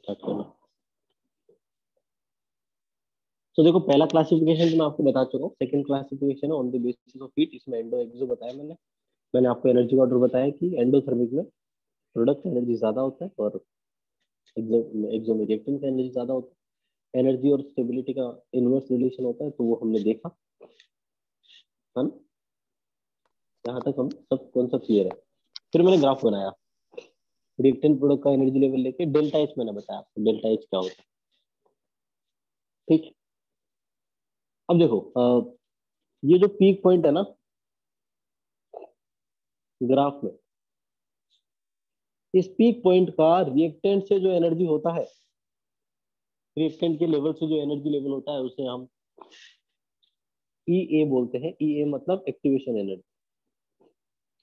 Start करना। तो देखो पहला क्लासिफिकेशन तो मैं आपको बता चुका हूँ, सेकंड क्लासिफिकेशन है on the basis of heat. इसमें एंडो एक्सो बताया मैंने। मैंने आपको एनर्जी ऑर्डर बताया कि एंडोथर्मिक में प्रोडक्ट एनर्जी ज्यादा होता है और एक्सो एक्सो में रिएक्टेंट का एनर्जी ज्यादा होता है। एनर्जी और स्टेबिलिटी का इनवर्स रिलेशन होता है, तो वो हमने देखा है ना। यहाँ तक हम सब कॉन्सेप्ट क्लियर है। फिर मैंने ग्राफ बनाया रिएक्टेंट प्रोडक्ट का एनर्जी लेवल लेके, डेल्टा एच मैंने बताया आपको डेल्टा एच क्या होता है। ठीक। अब देखो ये जो पीक पॉइंट है ना ग्राफ में, इस पीक पॉइंट का रिएक्टेंट से जो एनर्जी होता है, रिएक्टेंट के लेवल से जो एनर्जी लेवल होता है, उसे हम ई ए बोलते हैं। ई ए मतलब एक्टिवेशन एनर्जी।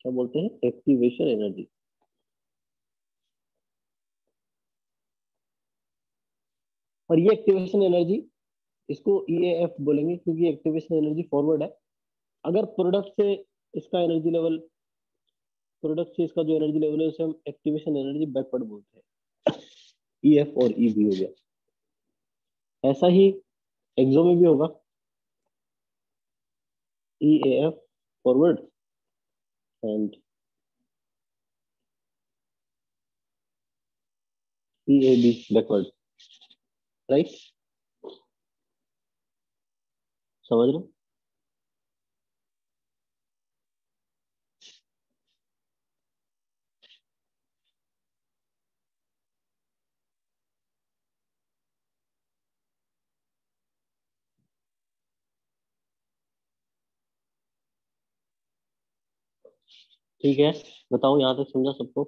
क्या बोलते हैं? Activation energy. और ये एक्टिवेशन एनर्जी, इसको ई ए एफ बोलेंगे क्योंकि एक्टिवेशन एनर्जी फॉरवर्ड है। अगर प्रोडक्ट से इसका जो एनर्जी लेवल है उसे हम एक्टिवेशन एनर्जी बैकवर्ड बोलते हैं। ई एफ और ई भी हो गया। ऐसा ही एक्सो में भी होगा, E a f forward and E a b backward. Right, समझ रहे हो? ठीक है, बताओ यहाँ तक समझा सबको?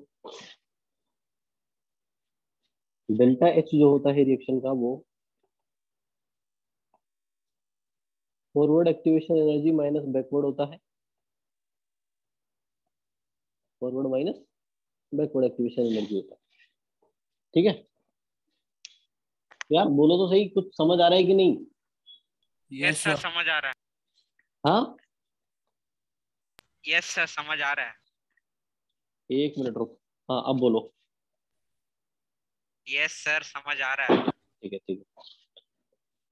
डेल्टा एच जो होता है रिएक्शन का, वो forward activation energy minus backward होता है। Forward minus backward activation energy होता है। ठीक है यार, बोलो तो सही, कुछ समझ आ रहा है कि नहीं? यस सर, समझ आ रहा है। हाँ, यस सर, समझ आ रहा है। एक मिनट रुक। हाँ, अब बोलो। यस सर, समझ आ रहा है। ठीक है, ठीक है।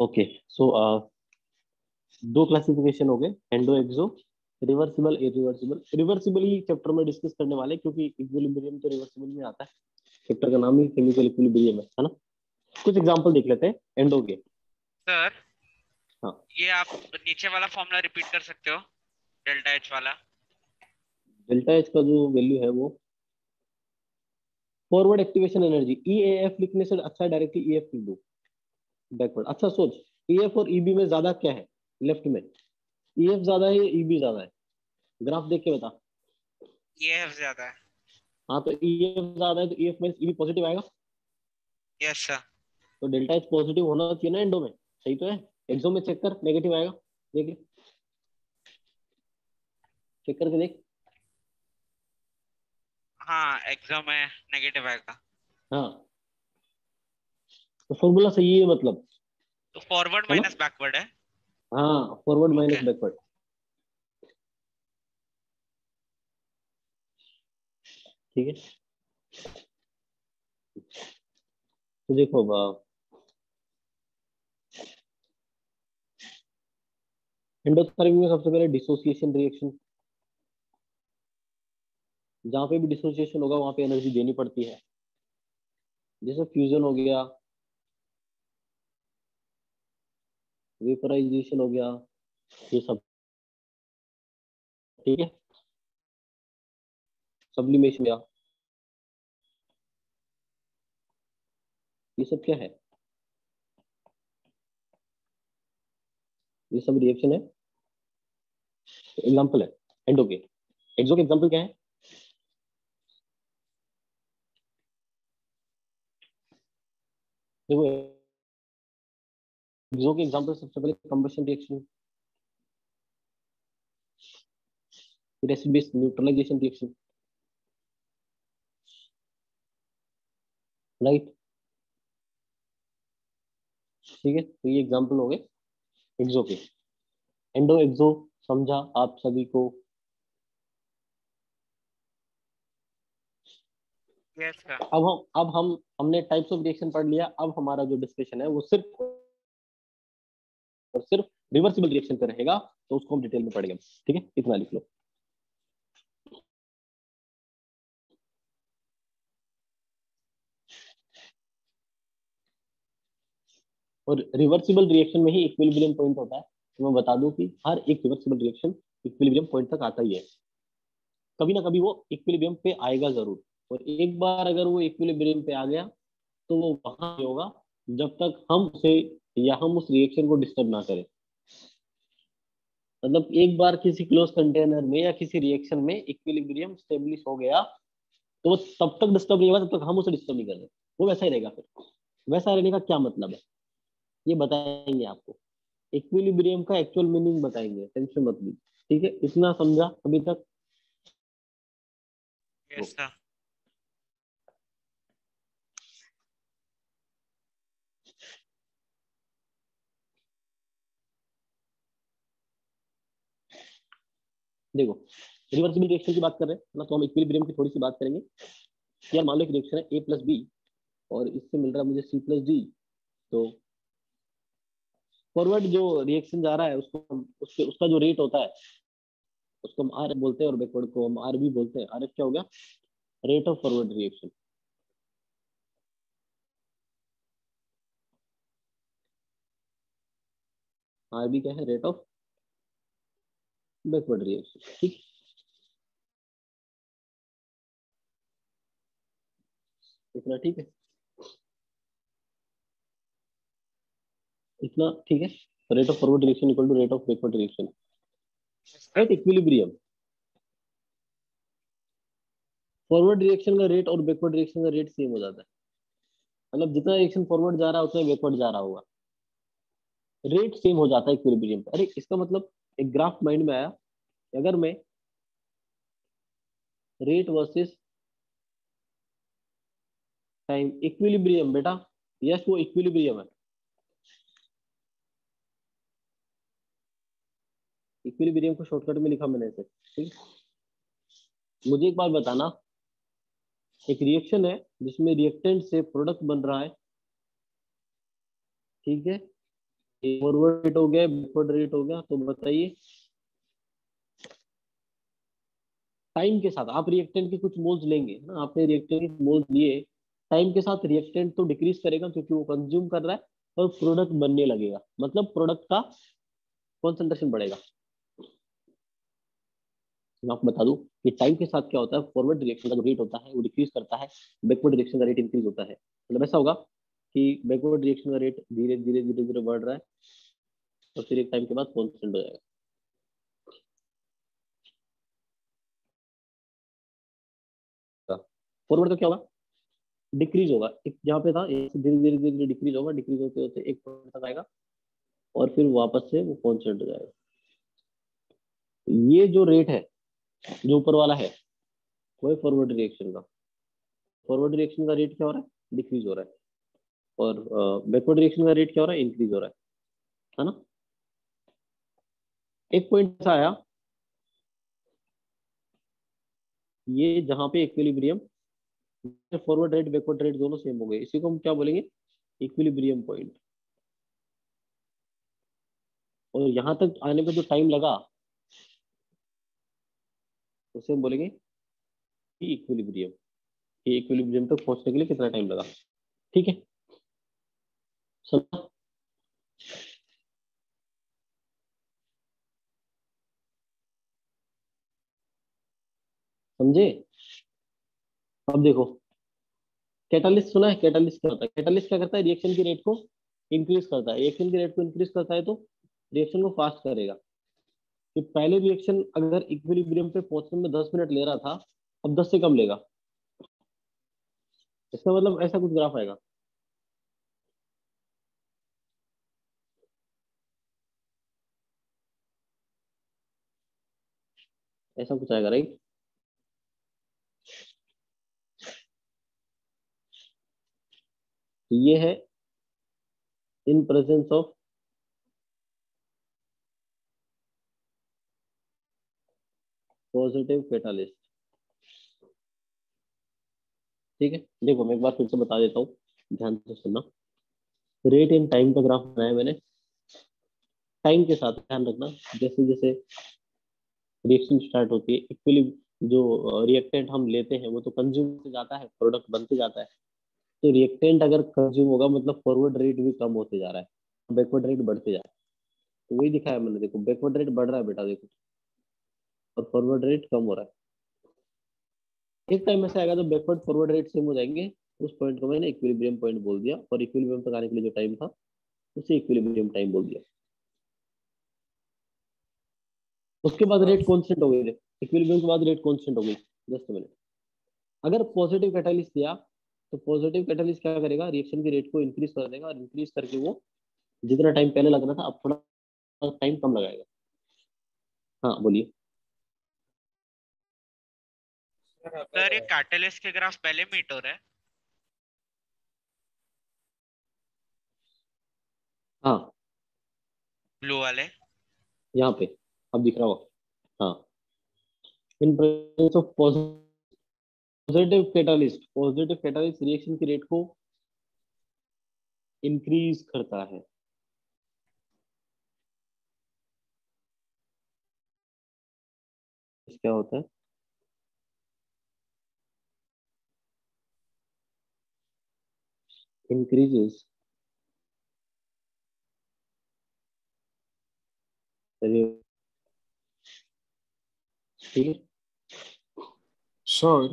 ओके, सो दो क्लासिफिकेशन हो गए, एंडो एक्सो, रिवर्सिबल इरिवर्सिबल। रिवर्सिबल ही चैप्टर में डिस्कस करने वाले, क्योंकि इक्विलिब्रियम तो रिवर्सिबल में आता है। चैप्टर का नाम ही केमिकल इक्विलिब्रियम है ना। कुछ एग्जांपल देख लेते हैं एंडो के। सर, हाँ, ये आप नीचे वाला फॉर्मूला रिपीट कर सकते हो, डेल्टा एच वाला? डेल्टा एच का जो वैल्यू है वो forward activation energy, E a F लिखने से अच्छा डायरेक्टली ई एफ लिख दो बैकवर्ड। अच्छा सोच, ई एफ और ई बी में ज्यादा क्या है? लेफ्ट में ई एफ ज्यादा है या ई बी ज्यादा है? ग्राफ देख के बता। ये एफ ज्यादा है। हाँ, तो ई एफ ज्यादा है तो ई एफ में ई बी पॉजिटिव आएगा। Yes sir. तो डेल्टा एच पॉजिटिव होना चाहिए ना एंडो में, सही तो है। एक्सो में चेक कर, नेगेटिव आएगा। देख, चेक करके देख। हाँ, एग्जाम में नेगेटिव आएगा। हाँ, तो फॉर्मूला सही है मतलब, तो फॉरवर्ड है ना। माइनस बैकवर्ड है। हाँ, फॉरवर्ड माइनस ओके। बैकवर्ड। ठीक है, तो देखो एंडोथर्मिक में सबसे पहले डिसोसिएशन रिएक्शन। जहां पे भी डिसोसिएशन होगा वहां पे एनर्जी देनी पड़ती है। जैसे फ्यूजन हो गया, वेपराइजेशन हो गया, ये सब। ठीक है, सब्लिमेशन या, ये सब क्या है? ये सब रिएक्शन है, एग्जांपल है एंडो के। एक्सो के एग्जांपल क्या है? देखो, एक्सो के एग्जांपल सबसे पहले कंबशन रिएक्शन, फिर acid base neutralisation reaction. Right, ठीक है, तो ये एग्जांपल हो गए एक्सो के। एंडो एक्सो समझा आप सभी को? Yes sir. अब हम हमने टाइप्स ऑफ रिएक्शन पढ़ लिया। अब हमारा जो डिस्कशन है वो सिर्फ और सिर्फ रिवर्सिबल रिएक्शन पे रहेगा, तो उसको हम डिटेल में पढ़ेंगे। ठीक है, इतना लिख लो। और रिवर्सिबल रिएक्शन में ही इक्विलिब्रियम पॉइंट होता है। तो मैं बता दूं कि हर एक रिवर्सिबल रिएक्शन इक्विलिब्रियम पॉइंट तक आता ही है। कभी ना कभी वो इक्विलिब्रियम पे आएगा जरूर। और एक बार अगर वो इक्विलिब्रियम पे आ गया तो वो वहां नहीं होगा जब तक हम उसे या हम उस रिएक्शन को डिस्टर्ब ना करें। मतलब एक बार किसी क्लोज कंटेनर में या किसी रिएक्शन में इक्विलिब्रियम स्टेब्लिश हो गया तो वो तब तक डिस्टर्ब नहीं होगा जब तक हम उसे डिस्टर्ब नहीं कर रहे। वो वैसा ही रहेगा। फिर वैसा रहने का क्या मतलब है ये बताएंगे आपको। इक्विलिब्रियम का एक्चुअल मीनिंग बताएंगे, टेंशन मत ली। ठीक है, इतना समझा अभी तक? Yes sir. देखो, रिवर्सिबल रिएक्शन की बात कर रहे हैं ना, तो हम इक्विलिब्रियम की थोड़ी सी बात करेंगे। यार मान लो एक रिएक्शन है ए प्लस बी और इससे मिल रहा है मुझे सी प्लस डी। तो फॉरवर्ड जो रिएक्शन जा रहा है उसको उसके उसका जो रेट होता है उसको हम आर बोलते हैं और बैकवर्ड को हम आर बी बोलते हैं। आर एफ क्या हो गया? Rate of forward reaction. R B क्या है? Rate of backward reaction. ठीक, इतना ठीक है? इतना ठीक है? Rate of forward reaction equal to rate of backward reaction yes sir. At equilibrium. Forward reaction का रेट और बैकवर्ड रिएक्शन का रेट सेम हो जाता है। मतलब जितना रिएक्शन फॉरवर्ड जा रहा है उतना बैकवर्ड जा रहा होगा, रेट सेम हो जाता है इक्विलिब्रियम पे। अरे इसका मतलब एक ग्राफ माइंड में आया। अगर मैं रेट वर्सेस टाइम, इक्विलिब्रियम बेटा, यस वो इक्विलिब्रियम है। इक्विलिब्रियम को शॉर्टकट में लिखा मैंने ऐसे। ठीक, मुझे एक बात बताना, एक रिएक्शन है जिसमें रिएक्टेंट से प्रोडक्ट बन रहा है। ठीक है, फॉरवर्ड रेट हो गया, बैकवर्ड रेट हो गया, तो बताइए टाइम के साथ आप रिएक्टेंट के कुछ मोल्स लेंगे ना, आपने रिएक्टेंट के मोल्स लिए, टाइम के साथ रिएक्टेंट तो डिक्रीज करेगा क्योंकि वो कंज्यूम कर रहा है और प्रोडक्ट बनने लगेगा, मतलब प्रोडक्ट का कॉन्सेंट्रेशन बढ़ेगा। मैं आपको बता दूं कि टाइम के साथ क्या होता है, फॉरवर्ड रिएक्शन का जो रेट होता है वो डिक्रीज करता है, बैकवर्ड रिएक्शन का रेट इंक्रीज होता है। मतलब ऐसा होगा कि बैकवर्ड रिएक्शन का रेट धीरे धीरे धीरे धीरे बढ़ रहा है और फिर एक टाइम के बाद कॉन्स्टेंट हो जाएगा। फॉरवर्ड का क्या होगा? डिक्रीज होगा। एक जहाँ पे था एक धीरे धीरे धीरे धीरे डिक्रीज होगा, डिक्रीज होते होते एक पॉइंट तक आएगा और फिर वापस से वो कॉन्स्टेंट हो जाएगा। ये जो रेट है जो ऊपर वाला है वो है फॉरवर्ड रिएक्शन का। फॉरवर्ड रिएक्शन का रेट क्या हो रहा है? डिक्रीज हो रहा है। और बैकवर्ड रिएक्शन का रेट क्या हो रहा है? इंक्रीज हो रहा है ना? एक पॉइंट ऐसा आया, ये जहाँ पे equilibrium, forward rate backward rate दोनों सेम हो गए, इसी को हम क्या बोलेंगे? Equilibrium point. और यहाँ तक आने में जो टाइम लगा उसे हम बोलेंगे कि इक्विलिब्रियम। ये इक्विलिब्रियम तक पहुंचने के लिए कितना टाइम लगा। ठीक है, समझा? समझे? अब देखो, कैटालिस्ट सुना है? कैटालिस्ट क्या होता है? कैटालिस्ट क्या करता है? रिएक्शन की रेट को इंक्रीज करता है। रिएक्शन की रेट को इंक्रीज करता है तो रिएक्शन को फास्ट करेगा। कि पहले रिएक्शन अगर इक्विलिब्रियम पे पहुंचने में 10 मिनट ले रहा था, अब 10 से कम लेगा। इसका मतलब ऐसा कुछ ग्राफ आएगा। ऐसा कुछ आएगा, राइट? ये है in presence of positive catalyst. ठीक है, देखो मैं एक बार फिर से बता देता हूँ, ध्यान से सुनना। रेट इन टाइम का ग्राफ बनाया मैंने, टाइम के साथ ध्यान रखना, जैसे जैसे रिएक्शन स्टार्ट होती है, इक्वली जो रिएक्टेंट हम लेते हैं वो तो कंज्यूम से जाता है, प्रोडक्ट बनते जाता है। तो रिएक्टेंट अगर कंज्यूम होगा मतलब फॉरवर्ड रेट भी कम होते जा रहा है, बैकवर्ड रेट बढ़ते जा रहा है। तो वही दिखाया मैंने, देखो बैकवर्ड रेट बढ़ रहा है बेटा, देखो, और फॉरवर्ड रेट कम हो रहा है। एक टाइम ऐसा आएगा तो बैकवर्ड फॉरवर्ड रेट सेम हो जाएंगे। उस पॉइंट को मैंने इक्विलिब्रियम पॉइंट बोल दिया, और इक्विलिब्रियम तक आने के लिए जो टाइम था उसे इक्विलिब्रियम टाइम बोल दिया। उसके बाद रेट कांस्टेंट हो गई, इक्विलिब्रियम के बाद रेट कांस्टेंट हो गई। जस्ट मिनट, अगर पॉजिटिव कैटालिस्ट दिया तो पॉजिटिव कैटालिस्ट क्या करेगा, रिएक्शन की रेट को इंक्रीज कर देगा, और इंक्रीज करके वो जितना टाइम पहले लगना था अब थोड़ा टाइम कम लगाएगा। हाँ बोलिए। सर ये कैटलिस्ट के ग्राफ पहले मीट हो रहा है। हाँ, ब्लू वाले। यहाँ पे अब दिख रहा होगा। हाँ, in presence of positive catalyst reaction की रेट को इंक्रीज करता है। क्या होता है, इंक्रीजेस ठीक है। सर,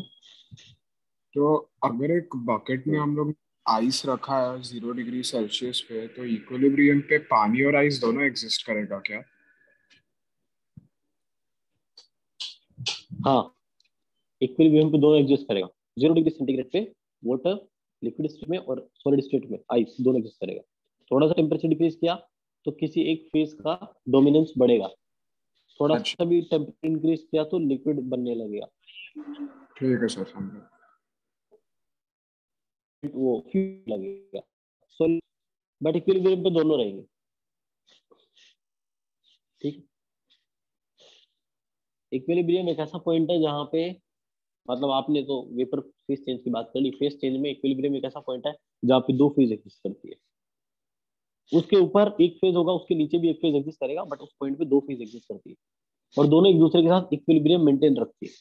तो अगर एक बकेट में हम लोग आइस रखा है 0 डिग्री सेल्सियस पे, तो इक्विलिब्रियम पे पानी और आइस दोनों एग्जिस्ट करेगा क्या? हाँ, इक्विलिब्रियम पे दोनों एग्जिस्ट करेगा। 0 डिग्री सेंटीग्रेड पे वाटर लिक्विड स्टेट में और सॉलिड स्टेट में आइस दोनों एग्जिस्ट करेगा। थोड़ा सा टेम्परेचर डिक्रीज किया तो किसी एक फेज का डोमिनेंस बढ़ेगा, थोड़ा अच्छा, सा भी टेम्परेचर इंक्रीज किया तो लिक्विड बनने लगेगा। ठीक है सर, समझा। वो फ्यूल लगेगा सॉलिड, बट इक्विलिब्रियम पे दोनों रहेंगे। ठीक, इक्विलिब्रियम एक ऐसा पॉइंट है जहाँ पे, मतलब आपने तो वेपर फेज चेंज की बात कर ली, फेज चेंज में इक्विलिब्रियम एक ऐसा पॉइंट है जहाँ पे दो फेज एग्जिस्ट करती है। उसके ऊपर एक फेज होगा, उसके नीचे भी एक फेज एग्जिस्ट करेगा, बट उस पॉइंट पे दो फेज एग्जिस्ट करती है, और दोनों एक दूसरे के साथ इक्विलिब्रियम मेंटेन रखती है।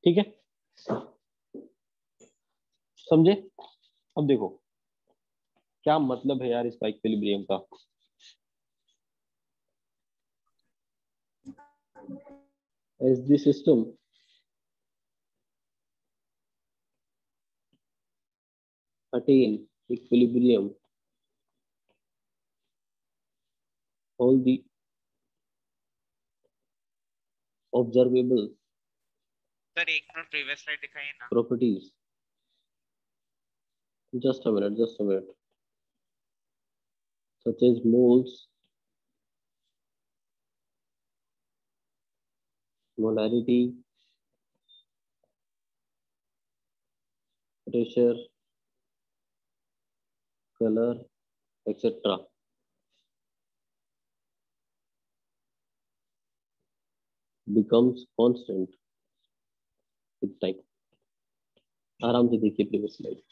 ठीक है, समझे? अब देखो क्या मतलब है यार इसका इक्विलिब्रियम का। As the system attain equilibrium, all the observable sir एक मिनट प्रीवियस स्लाइड दिखाइए ना। properties, just a minute, such as moles, molarity, pressure, color, etc. becomes constant with time। आराम से देखिए प्रीवियस स्लाइड।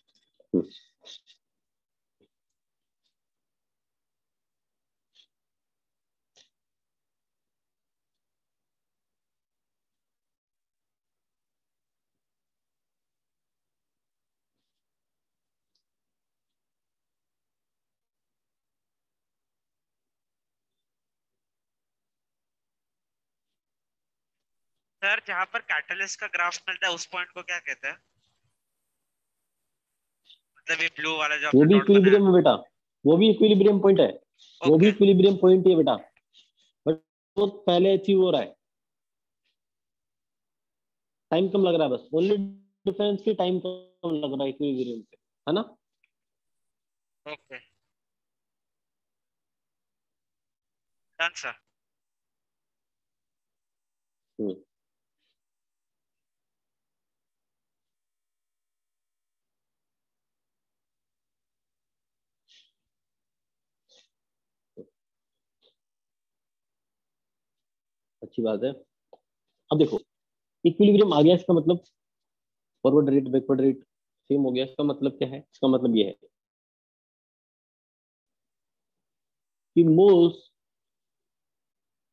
सर जहाँ पर catalyst का graph मिलता है उस पॉइंट को क्या कहते हैं? मतलब ये ब्लू वाला जो वो आपने भी डॉट बनाया। इक्विलिब्रियम है बेटा, वो भी इक्विलिब्रियम पॉइंट है, वो भी ओके। इक्विलिब्रियम पॉइंट ही है बेटा, बट वो पहले अचीव हो रहा है, टाइम कम लग रहा है, बस ओनली डिफरेंस की टाइम कम लग रहा है इक्विलिब्रियम पे, है ना? Okay done sir. हम्म, अच्छी बात है। अब देखो इक्विलिब्रियम आ गया, इसका मतलब forward rate backward rate same हो गया। इसका मतलब क्या है? इसका मतलब ये है कि मोल्स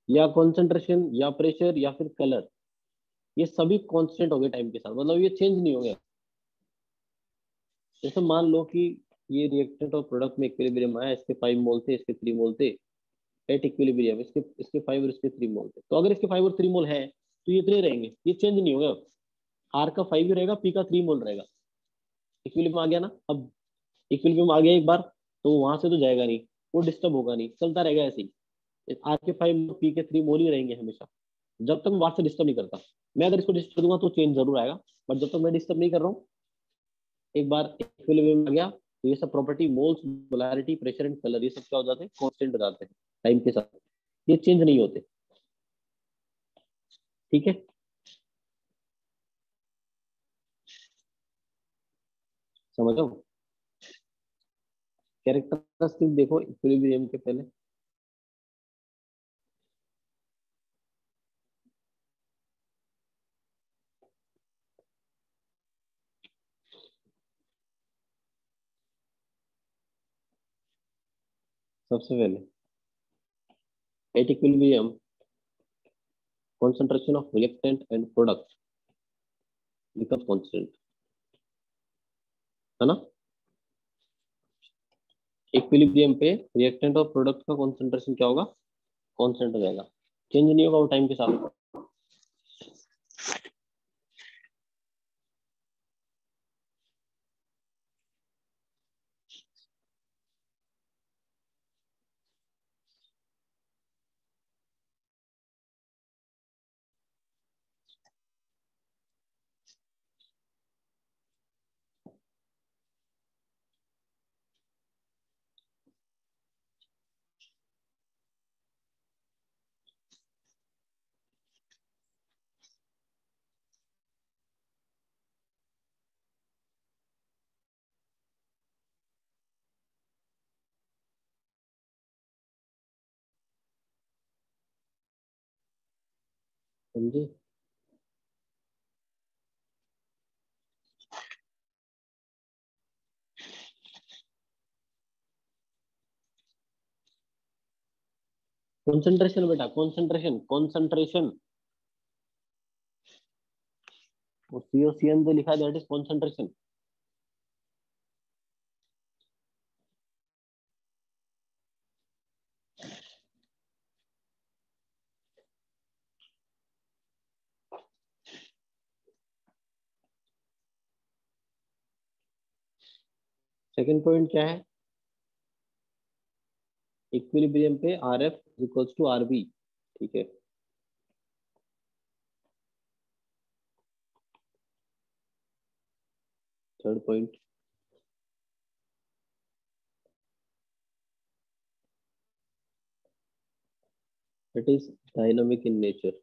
या कॉन्सेंट्रेशन या प्रेशर या फिर कलर, ये सभी कांस्टेंट हो गए टाइम के साथ, मतलब ये चेंज नहीं हो गए। जैसे मान लो कि ये रिएक्टेंट और प्रोडक्ट में इक्विलिब्रियम आया, इसके 5 मोल थे, इसके 3 मोल थे, एट इक्विलिब्रियम, इसके इसके 5 और इसके 3 मोल थे। तो अगर इसके 5 और 3 मोल है तो ये इतने रहेंगे, ये चेंज नहीं होगा। आर का 5 ही रहेगा, पी का 3 मोल रहेगा। इक्विलिब्रियम आ गया ना। अब इक्विलिब्रियम आ गया एक बार, तो वहां से तो जाएगा नहीं, वो डिस्टर्ब होगा नहीं, चलता रहेगा ऐसे ही। आर के 5 पी के 3 मोल ही रहेंगे हमेशा, जब तक मैं वहां से डिस्टर्ब नहीं करता। मैं अगर इसको डिस्टर्ब दूंगा तो चेंज जरूर आएगा, बट जब तक मैं डिस्टर्ब नहीं कर रहा हूँ, एक बार इक्विलिब्रियम आ गया तो ये सब property, moles, molarity, pressure and colour, ये सब क्या हो जाते हैं? कांस्टेंट हो जाते हैं टाइम के साथ, ये चेंज नहीं होते। ठीक है। समझो। कैरेक्टरिस्टिक देखो इक्विलिब्रियम के पहले। सबसे पहले at equilibrium concentration of reactant and product becomes constant, है ना। इक्विलिब्रियम पे रिएक्टेंट और प्रोडक्ट का कॉन्सेंट्रेशन क्या होगा? कांस्टेंट हो जाएगा, चेंज नहीं होगा वो टाइम के साथ। समझे। कॉन्सेंट्रेशन बेटा, कॉन्सेंट्रेशन, कॉन्सेंट्रेशन, वो COCN जो लिखा है that is concentration. Second point क्या है? इक्विलिब्रियम पे RF इक्वल्स टू RB। ठीक है। Third point, it is dynamic in nature.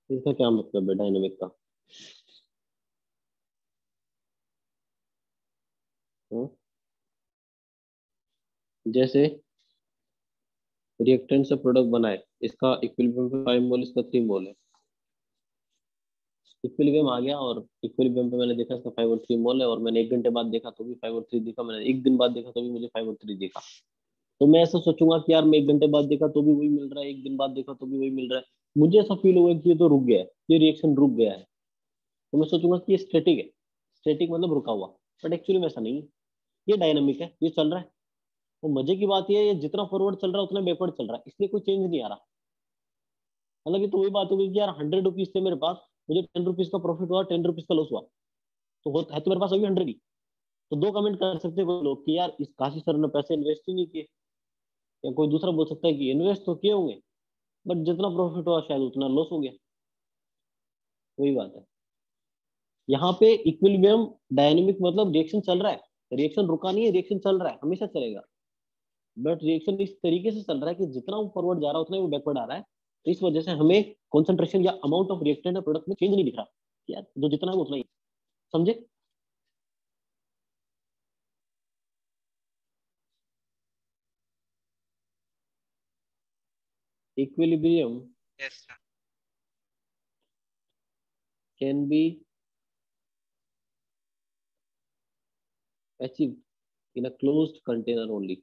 इसका क्या मतलब है डायनामिक का? हम्म? जैसे रिएक्टेंट से प्रोडक्ट बनाए, इसका इक्विलिब्रियम पे 5 मोल, इसका 3 मोल है। इक्विलिब्रियम आ गया और इक्विलिब्रियम पे मैंने देखा इसका 5 और 3 मोल है, और मैंने 1 घंटे बाद देखा तो भी 5 और 3 दिखा, मैंने 1 दिन बाद देखा तो भी मुझे 5 और 3 दिखा। तो मैं ऐसा सोचूंगा कि यार मैं 1 घंटे बाद देखा तो भी वही मिल रहा है, 1 दिन बाद देखा तो भी वही मिल रहा है। मुझे ऐसा फील हुआ कि ये तो रुक गया है, ये रिएक्शन रुक गया है। तो मैं सोचूंगा कि ये स्टैटिक है। स्टैटिक मतलब रुका हुआ, बट एक्चुअली में ऐसा नहीं है, ये डायनामिक है, ये चल रहा है। तो मजे की बात ये है, ये जितना फॉरवर्ड चल रहा है उतना बैकवर्ड चल रहा है, इसलिए कोई चेंज नहीं आ रहा। मतलब ये तो वही बात हो गई कि यार 100 रुपीज थे मेरे पास, मुझे 10 रुपीज का प्रॉफिट हुआ, 10 रुपीज का लॉस हुआ, तो है तो मेरे पास अभी 100 ही। तो दो कमेंट कर सकते हैं कोई लोग कि यार इस काशी सर ने पैसे इन्वेस्ट ही नहीं किए, या कोई दूसरा बोल सकता है कि इन्वेस्ट तो किए होंगे, बट जितना प्रॉफिट हुआ शायद उतना लॉस हो गया। वही बात है। यहाँ पे इक्विलिब्रियम डायनेमिक मतलब रिएक्शन चल रहा है, रिएक्शन रुका नहीं है, रिएक्शन चल रहा है, हमेशा चलेगा। बट रिएक्शन इस तरीके से चल रहा है कि जितना वो फॉरवर्ड जा रहा है उतना ही वो बैकवर्ड आ रहा है। तो इस वजह से हमें कॉन्सेंट्रेशन या अमाउंट ऑफ रिएक्टेंट प्रोडक्ट में चेंज नहीं दिख रहा, यार जो जितना है वो उतना ही। समझे। Equilibrium yes sir. Can be achieved in a closed container only.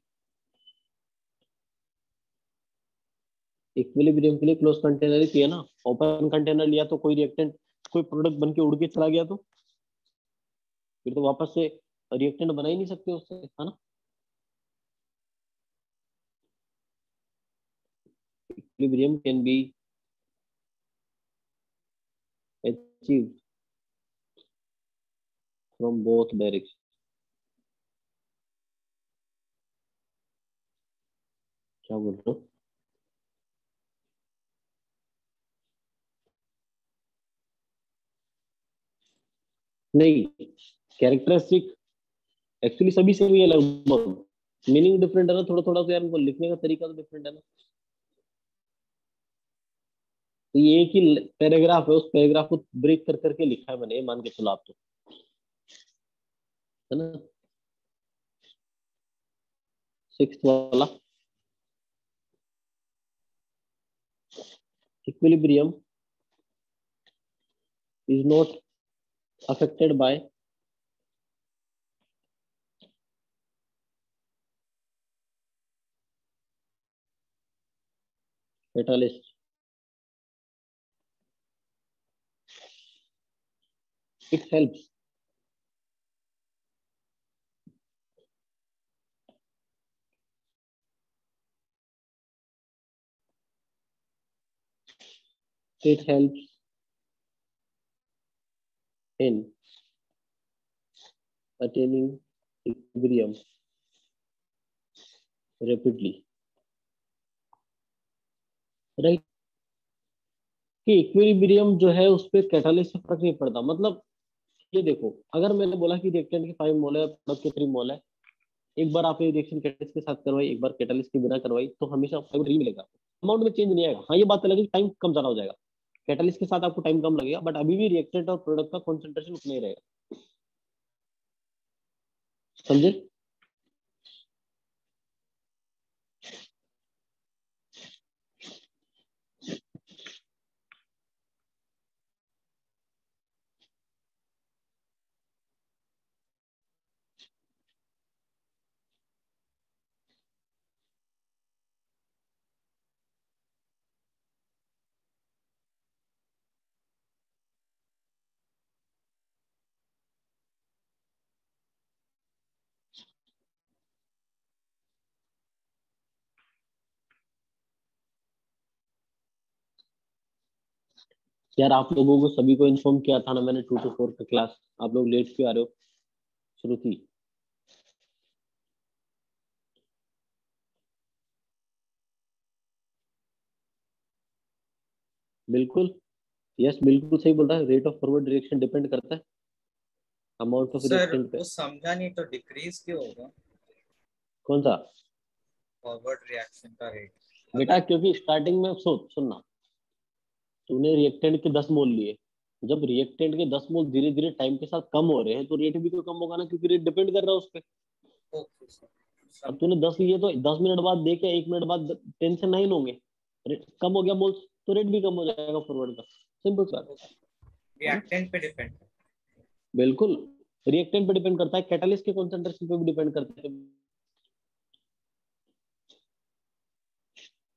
Equilibrium के लिए क्लोज कंटेनर ही चाहिए ना, ओपन कंटेनर लिया तो कोई रिएक्टेंट, कोई प्रोडक्ट बन के उड़ के चला गया तो फिर तो वापस से रिएक्टेंट बना ही नहीं सकते उससे, है ना। Equilibrium can be achieved from both directions. क्या बोल रहे हो? नहीं, कैरेक्टरिस्टिक एक्चुअली सभी से भी है लगभग, मीनिंग डिफरेंट है ना, थोड़ा थोड़ा तो यार उनको लिखने का तरीका तो डिफरेंट है ना। तो ये एक ही पैराग्राफ है, उस पैराग्राफ को ब्रेक कर करके लिखा है मैंने, ये मान के चलो आप तो, है ना। सिक्स्थ वाला, equilibrium is not affected by catalyst. It helps it helps in attaining equilibrium rapidly, right? कि इक्विलिब्रियम जो है उस पर कैटालिस्ट से फर्क नहीं पड़ता, मतलब ये देखो, अगर मैंने बोला कि रिएक्टेंट के 5 मोल है, प्रोडक्ट के 3 मोल है, एक बार आपने रिएक्शन कैटालिस्ट के साथ करवाई, एक बार कैटालिस्ट के बिना करवाई, तो हमेशा 5 ही मिलेगा, अमाउंट में चेंज नहीं आएगा। हाँ ये बात अलग है कि टाइम कम ज्यादा हो जाएगा, कैटालिस्ट के साथ आपको टाइम कम लगेगा, बट अभी भी रिएक्टेंट और प्रोडक्ट का कॉन्सेंट्रेशन उतना ही रहेगा, समझे। यार आप लोगों को सभी को इन्फॉर्म किया था ना मैंने, 2 to 4 का क्लास, आप लोग लेट क्यों आ रहे हो? श्रुति, बिल्कुल, यस बिल्कुल सही बोल रहा है, rate of forward direction depend करता है अमाउंट ऑफ सर रिएक्टेंट पे। वो समझा नहीं तो डिक्रीज क्यों होगा कौन सा? फॉरवर्ड रिएक्शन का रेट? बेटा क्योंकि स्टार्टिंग में सोच सुनना, तूने रिएक्टेंट के 10 मोल लिए, जब रिएक्टेंट के 10 मोल धीरे धीरे टाइम के साथ कम हो रहे हैं तो रेट भी तो कम होगा ना, क्योंकि रेट डिपेंड कर रहा है उस पर। ओके सर, अब तूने 10 लिए तो 10 मिनट बाद देखे, 1 मिनट बाद 10 से 9 होंगे, कम हो गया मोल्स तो रेट भी कम हो जाएगा फॉरवर्ड का, सिंपल सा है ना? रिएक्टेंट पे डिपेंड है। बिल्कुल, रिएक्टेंट पे डिपेंड करता है, कैटालिस्ट के कॉन्सेंट्रेशन पे भी डिपेंड करता है।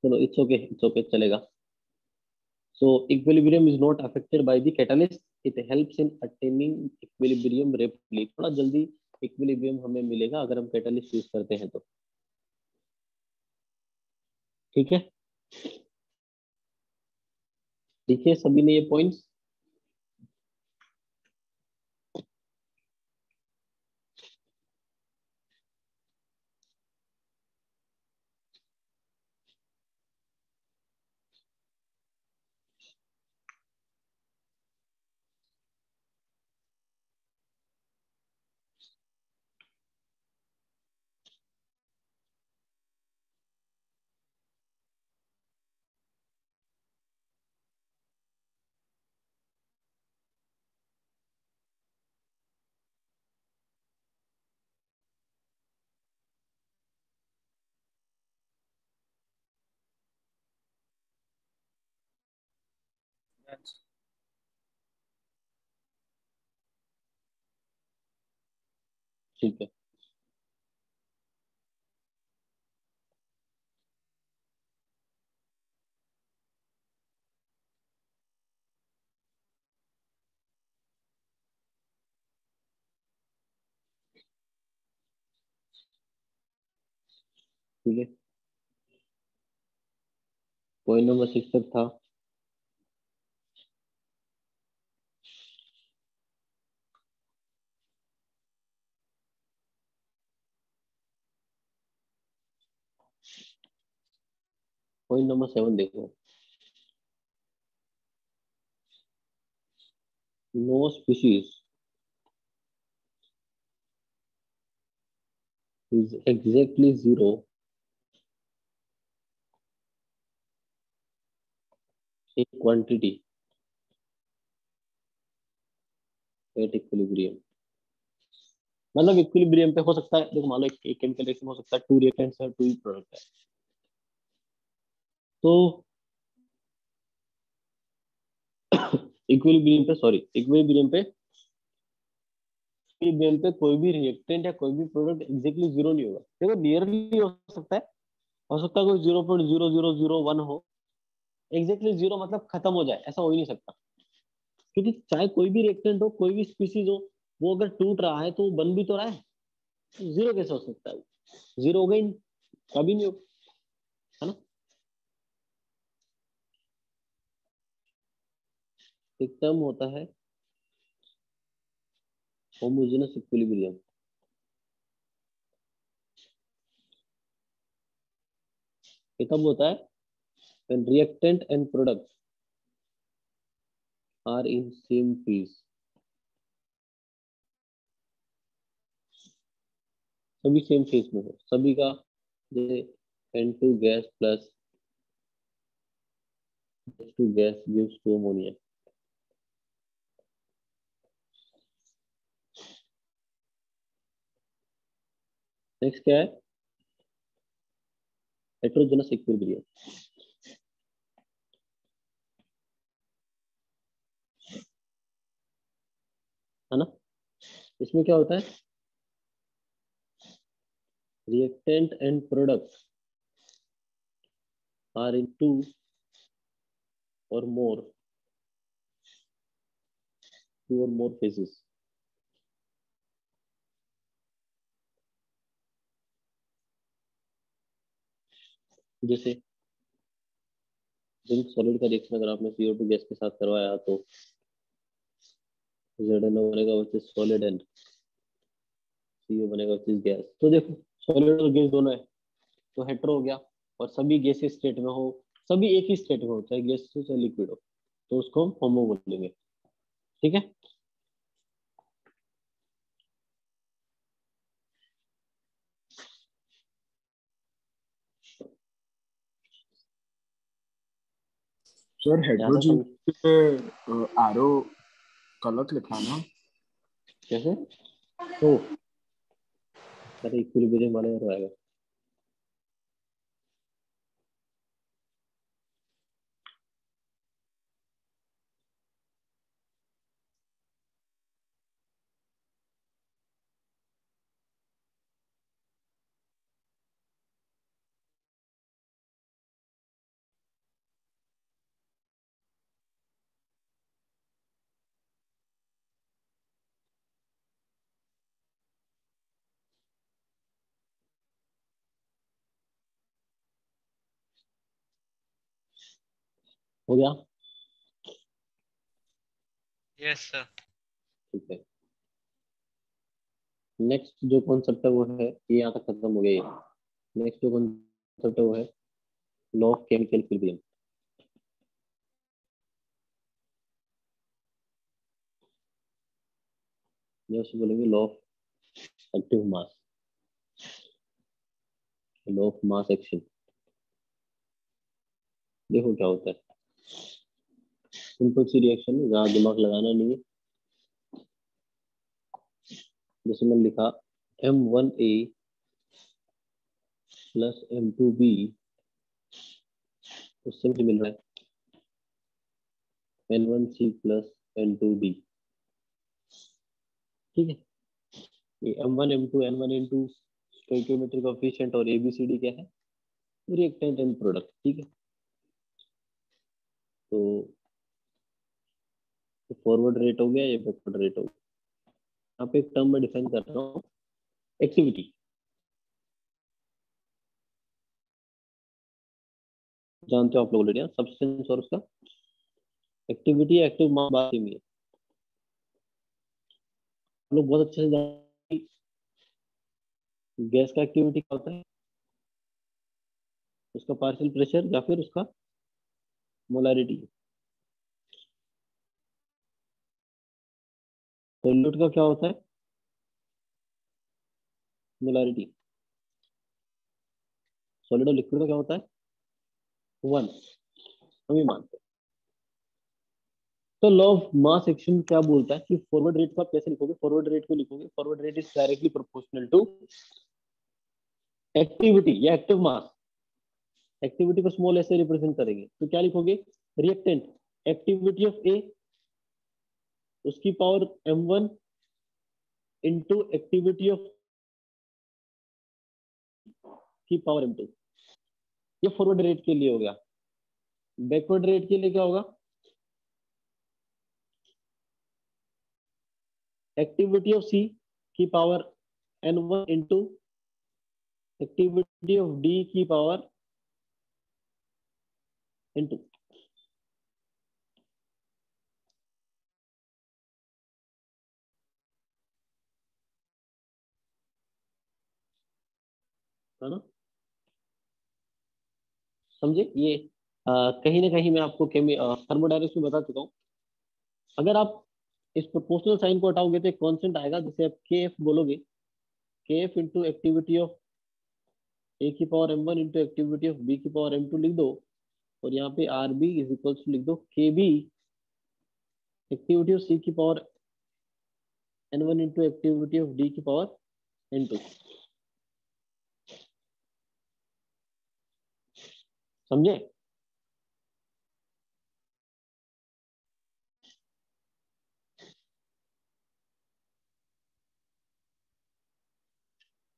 चलो इट्स ओके, इट्स ओके, चलेगा। So equilibrium is not affected by the catalyst. It helps in attaining equilibrium rapidly. थोड़ा जल्दी equilibrium हमें मिलेगा अगर हम catalyst यूज करते हैं तो, ठीक है। देखिए सभी ने ये पॉइंट्स, ठीक है। ठीक है, पॉइंट नंबर 6 तक था। पॉइंट नंबर 7 देखो, no species is exactly zero in quantity at equilibrium। मतलब इक्विलिब्रियम पे हो सकता है, देखो मान लो एक केमिकल रिएक्शन हो सकता है, 2 रिएक्टेंट्स है, 2 ही प्रोडक्ट है, तो इक्विलिब्रियम पे कोई भी रिएक्टेंट या कोई भी प्रोडक्ट एग्जैक्टली जीरो नहीं होगा। देखो नियरली हो सकता है कोई 0.0001 हो, एग्जैक्टली जीरो मतलब खत्म हो जाए, ऐसा हो ही नहीं सकता, क्योंकि चाहे कोई भी रिएक्टेंट हो, कोई भी स्पीसीज हो, वो अगर टूट रहा है तो वो बन भी तो रहा है, जीरो कैसे हो सकता है? जीरो हो गई, कभी नहीं हो, है ना। एक टर्म होता है होमोजेनस इक्विलिब्रियम, ये तब होता है when reactant and product are in same phase। सभी सेम फेज में हो, सभी का, जैसे N2 gas plus H2 gas gives to ammonia. Next क्या है? हेटेरोजेनस इक्विलिब्रियम, है ना। इसमें क्या होता है? Reactant and product are in 2 or more phases। जैसे जिंक सॉलिड का रिएक्शन अगर आपने CO2 गैस के साथ करवाया तो ZnO बनेगा which is solid and CO बनेगा विच इज गैस। तो देखो सॉलिड और गैस दोनों है, तो हेटेरो हो गया, और सभी गैसीय स्टेट में हो, सभी एक ही स्टेट में हो, चाहे गैस हो चाहे लिक्विड हो, तो उसको हम होमो बोलेंगे। ठीक है, सर यहाँ तक हेटेरोजीन समझ। पे एरो गलत लिखा है ना? कैसे? तो अरे इक्विलिब्रियम वाले एरो आएगा। हो गया? Yes sir. ठीक है, नेक्स्ट जो कॉन्सेप्ट है वो है, ये यहाँ तक खत्म हो गया ये। नेक्स्ट जो कॉन्सेप्ट है वो है लॉ ऑफ केमिकल इक्विलिब्रियम। जैसे बोलेंगे law of active mass, law of mass action. देखो क्या होता है, सिंपल सी रिएक्शन है, जहाँ दिमाग लगाना नहीं है। जैसे मैंने लिखा M1A प्लस M2B, उससे मुझे मिल रहा है N1C प्लस N2D। ठीक है, ये M1 M2 N1 N2 stoichiometric coefficient और ABCD क्या है? Reactant and product. ठीक है, तो फॉरवर्ड रेट हो गया, ये बैकवर्ड रेट हो गया। यहाँ पे एक टर्म में डिफाइन कर रहा हूँ, एक्टिविटी। जानते हो आप लोग ऑलरेडी, सब्सटेंस और उसका एक्टिविटी, एक्टिव मास बात ही है। हम लोग बहुत अच्छे से जानते हैं गैस का एक्टिविटी क्या होता है, उसका पार्शियल प्रेशर या फिर उसका मोलैरिटी। सॉल्यूट का क्या होता है, मोलैरिटी। सॉलिड और लिक्विड का क्या होता है, वन, हम ही मानते हैं। तो लॉ ऑफ मास एक्शन क्या बोलता है कि फॉरवर्ड रेट को आप कैसे लिखोगे, फॉरवर्ड रेट को लिखोगे, forward rate is directly proportional to activity या एक्टिव मास। एक्टिविटी को स्मॉल एस से रिप्रेजेंट करेंगे तो क्या लिखोगे, रिएक्टेंट एक्टिविटी ऑफ ए उसकी power m1 into activity of की पावर m2। ये फॉरवर्ड रेट के लिए हो गया। बैकवर्ड रेट के लिए क्या होगा, एक्टिविटी ऑफ सी की power n1 into activity of D की पावर n2। है ना, समझे ये। कहीं ना कहीं मैं आपको थर्मोडायनेमिक्स में बता चुका हूँ। अगर आप इस प्रोपोर्शनल साइन को हटाओगे तो एक कांस्टेंट आएगा, जैसे आप के एफ बोलोगे, K F into activity of A की power m1 into activity of B की पावर m2 लिख दो, और यहाँ पे R B is equals to लिख दो K B activity of C की power n1 into activity of D की पावर n2। समझे।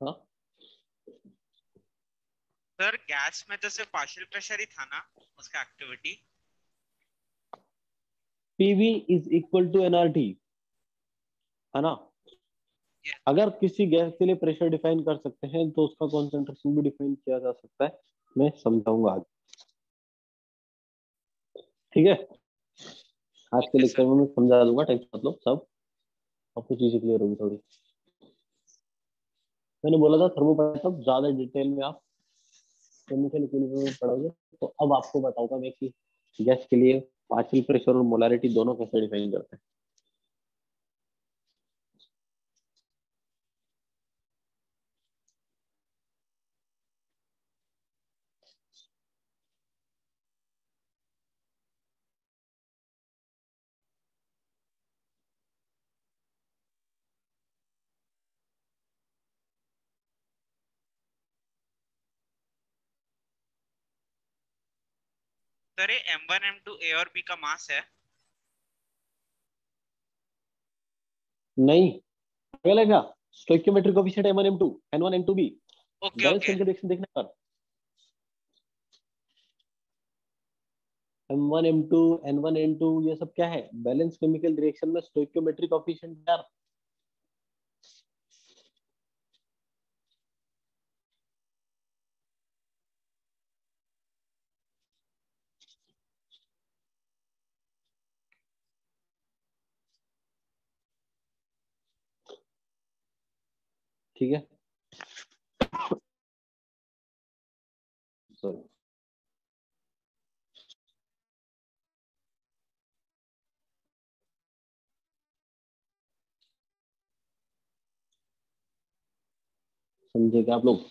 हाँ, सर गैस में तो सिर्फ पार्शियल प्रेशर ही था ना उसका activity. PV is equal to NRT, है ना। अगर किसी गैस के लिए प्रेशर डिफाइन कर सकते हैं तो उसका कॉन्सेंट्रेशन भी डिफाइन किया जा सकता है, मैं समझाऊंगा आज। ठीक है, आज के है लेक्चर सर। में मैं समझा दूंगा, टेंशन मत लो, सब आपको चीजें क्लियर होगी थोड़ी। मैंने बोला था थर्मोपाइल ज्यादा डिटेल में आप केमिकल इक्विलिब्रियम में पढ़ोगे, तो अब आपको बताऊंगा मैं कि गैस के लिए पार्शियल प्रेशर और मोलारिटी दोनों कैसे डिफाइन करते हैं। सर ये m1 m2 ए और बी का मास है। नहीं, पहले क्या stoichiometric coefficient m1 m2 n1 n2 b, okay balance okay. Chemical reaction देखने पर m1 m2 n1 n2 ये सब क्या है, बैलेंस केमिकल रिएक्शन में स्टोइकियोमेट्रिक कोएफिशिएंट यार। ठीक है, सॉरी। समझे क्या आप लोग।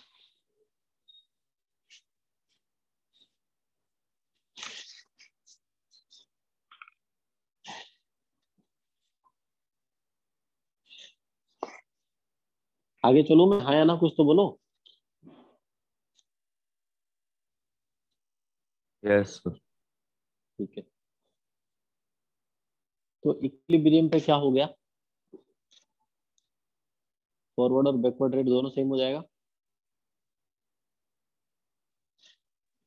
आगे चलो मैं, हाँ या ना कुछ तो बोलो। Yes sir. ठीक है, तो इक्विलिब्रियम पे क्या हो गया, फॉरवर्ड और बैकवर्ड रेट दोनों सेम हो जाएगा।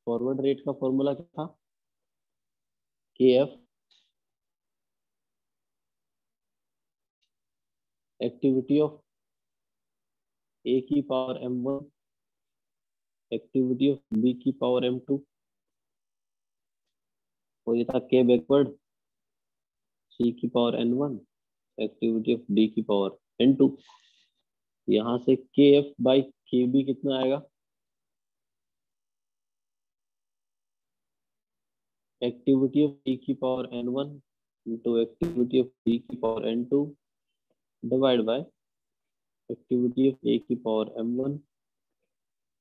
फॉरवर्ड रेट का फॉर्मूला क्या था, के एफ एक्टिविटी ऑफ ए की power m1 activity of B की पावर m2 और ये था k बैकवर्ड c की power n1 activity of d की पावर n2। यहाँ से kf बाई kb कितना आएगा? एक्टिविटी ऑफ d की power n1 into activity of d की power n2 divide by activity of a की power m1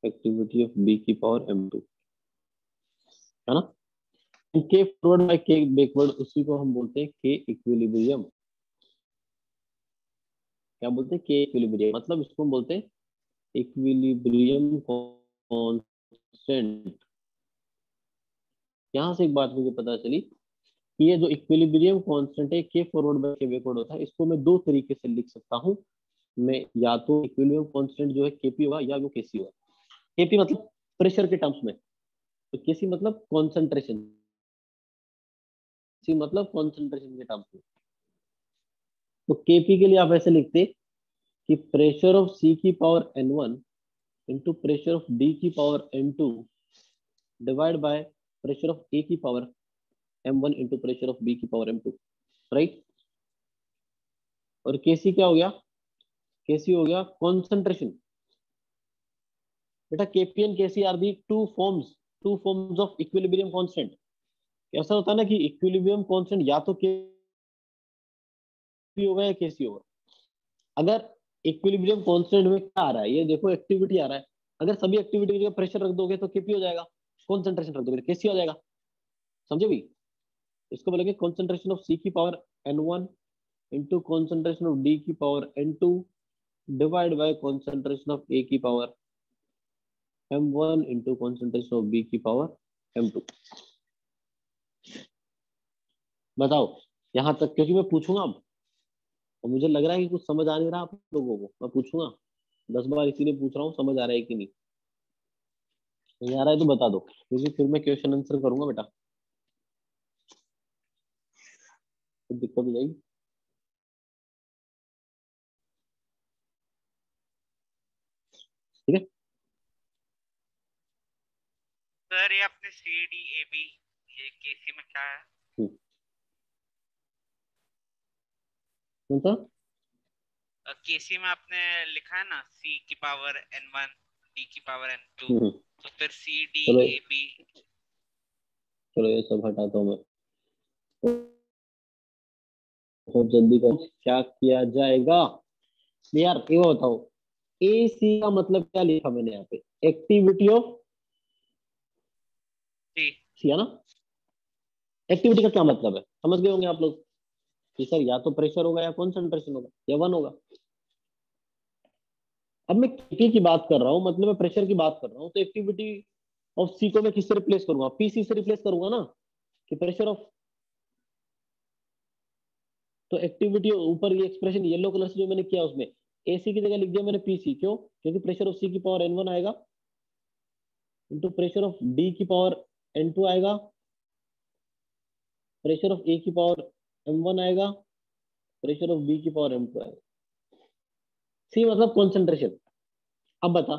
activity of b की power m2, है ना। k forward by k backward उसी को हम बोलते हैं k इक्विलिब्रियम। क्या बोलते हैं? k इक्विलिब्रियम, मतलब इसको हम बोलते हैं इक्विलिब्रियम कांस्टेंट। यहाँ से एक बात मुझे पता चली कि ये जो इक्विलिब्रियम कांस्टेंट है k forward by k backward होता है, इसको मैं दो तरीके से लिख सकता हूँ। मैं या तो इक्विलिब्रियम कांस्टेंट जो है kp होगा या वो kc होगा। kp मतलब प्रेशर के टर्म्स में, तो kc मतलब कॉन्सेंट्रेशन, c मतलब कॉन्सेंट्रेशन के टर्म्स में। तो kp के लिए आप ऐसे लिखते कि प्रेशर ऑफ c की power n1 into pressure of d की power n2 divide by pressure of a की power m1 into pressure of b की पावर m2, राइट। और kc क्या हो गया? kc हो गया कॉन्सेंट्रेशन। बेटा kp and kc are the two forms of equilibrium constant. ऐसा होता है ना कि इक्विलिब्रियम कांस्टेंट या तो kp होगा या kc होगा। अगर इक्विलिब्रियम कांस्टेंट में क्या आ रहा है, ये देखो एक्टिविटी आ रहा है, अगर सभी एक्टिविटी की जगह प्रेशर रख दोगे तो kp हो जाएगा, कॉन्सेंट्रेशन रख दोगे तो kc हो जाएगा। समझे भी? इसको बोलेंगे कॉन्सेंट्रेशन ऑफ c की power n1 into concentration of d की power n2 divide bye concentration of a की power m1 into concentration of b की पावर m2। बताओ यहां तक, क्योंकि मैं पूछूंगा अब, और मुझे लग रहा है कि कुछ समझ आ नहीं रहा आप लोगों को, मैं पूछूंगा 10 बार, इसीलिए पूछ रहा हूँ समझ आ रहा है कि नहीं। नहीं आ रहा है तो बता दो, क्योंकि फिर मैं क्वेश्चन आंसर करूंगा बेटा, तो दिक्कत हो जाएगी। ठीक है, सर ये अपने सी डी ए बी ये केसी में क्या है? कौन सा? केसी में आपने लिखा है ना सी की पावर n1 डी की पावर n2, हम्म, तो फिर सी डी चलो ए बी। चलो ये सब हटाता हूँ मैं, बहुत जल्दी कर, क्या किया जाएगा यार ये बताओ। ए सी का मतलब क्या लिखा मैंने यहाँ पे? एक्टिविटी ऑफ जी सी, है ना। एक्टिविटी का क्या मतलब है समझ गए होंगे आप लोग कि सर या तो प्रेशर होगा या कॉन्सेंट्रेशन होगा या वन होगा। अब मैं केपी की बात कर रहा हूँ, मतलब मैं प्रेशर की बात कर रहा हूँ, तो एक्टिविटी ऑफ सी को मैं किससे रिप्लेस करूंगा? पीसी से रिप्लेस करूंगा ना, कि प्रेशर ऑफ, तो एक्टिविटी ऊपर ये एक्सप्रेशन येलो कलर से जो मैंने किया उसमें एसी की जगह लिख दिया मैंने पीसी। क्यों? क्योंकि प्रेशर ऑफ सी की पावर n1 आएगा इंटू प्रेशर ऑफ डी की पावर n2 आएगा, प्रेशर ऑफ ए की पावर m1 आएगा, प्रेशर ऑफ बी की पावर m2 आएगा। सी मतलब कॉन्सेंट्रेशन। अब बता,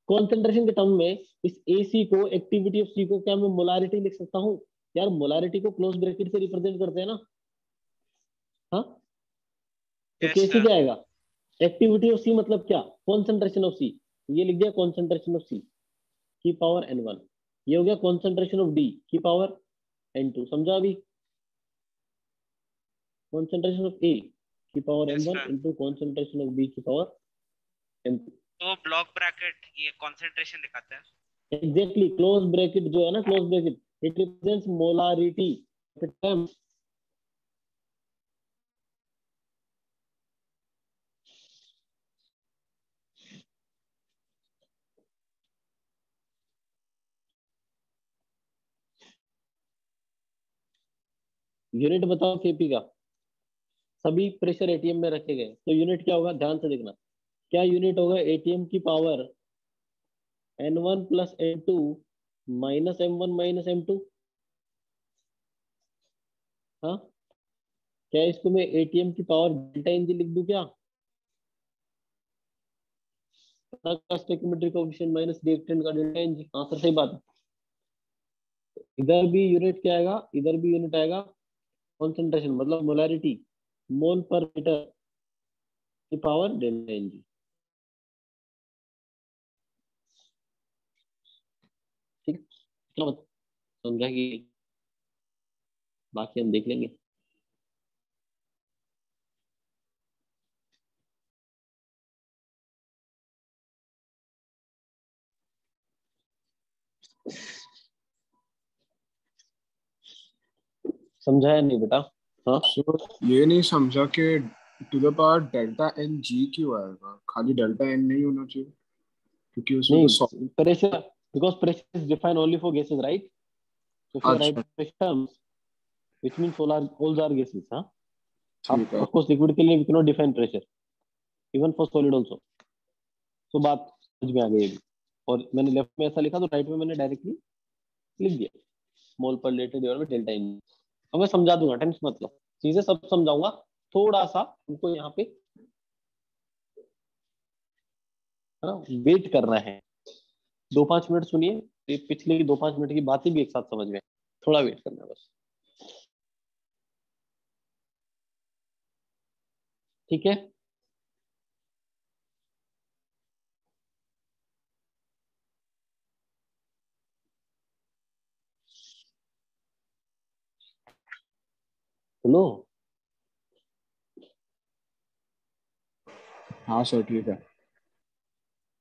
कॉन्सेंट्रेशन के टर्म में इस एसी को, एक्टिविटी ऑफ सी को क्या मैं मोलारिटी लिख सकता हूँ? यार मोलारिटी को क्लोज ब्रैकेट से रिप्रेजेंट करते हैं ना, हाँ। तो यस कैसे सर। क्या आएगा? एक्टिविटी ऑफ सी मतलब क्या? कॉन्सेंट्रेशन ऑफ सी। ये लिख दिया कॉन्सेंट्रेशन ऑफ सी की पावर n1, ये हो गया कॉन्सेंट्रेशन ऑफ डी की पावर n2। समझा अभी? कॉन्सेंट्रेशन ऑफ ए की power yes m1 sir, into concentration of B की पावर m2। तो ब्लॉक ब्रैकेट ये कंसंट्रेशन दिखाता है। एग्जैक्टली, क्लोज ब्रैकेट जो है ना, close bracket it represents molarity. Unit बताओ केपी का, सभी प्रेशर एटीएम में रखे गए, तो यूनिट क्या होगा ध्यान से देखना। क्या यूनिट होगा एटीएम की power n1 plus n2 minus m1 minus m2? हाँ, क्या इसको मैं एटीएम की पावर डेल्टा एनजी लिख दूं क्या? स्टोइकियोमेट्रिक कोएफिशिएंट माइनस रिएक्टेंट का डेल्टा एनजी। हाँ सर सही बात है। इधर भी यूनिट क्या आएगा, इधर भी यूनिट आएगा कॉन्सेंट्रेशन, मतलब मोलैरिटी, मोल पर लीटर की पावर डेल्टा एन जी। ठीक है, चलो समझा कि बाकी हम देख लेंगे। समझा है नहीं बेटा? हाँ सो ये नहीं समझा कि to the power delta N G क्यों आएगा, खाली डेल्टा एन नहीं होना चाहिए क्योंकि उसमें तो नहीं, pressure, because pressure is defined only for gases, right? So if you are अच्छा writing pressure terms, which means all are gases, हाँ? ठीक आप है। of course liquid के लिए we cannot define pressure, even for solid also. तो बात समझ में आ गई अभी। और मैंने लेफ्ट में ऐसा लिखा तो राइट में मैंने डायरेक्टली लिख दिया, mole per litre divide by delta N. अब मैं समझा दूंगा, टेंशन मत लो, चीजें सब समझाऊंगा। थोड़ा सा हमको यहाँ पे है ना वेट करना है, 2-5 मिनट सुनिए, पिछले की 2-5 मिनट की बातें भी एक साथ समझ में आए। थोड़ा वेट करना है बस, ठीक है? सुनो, हाँ सर ठीक है।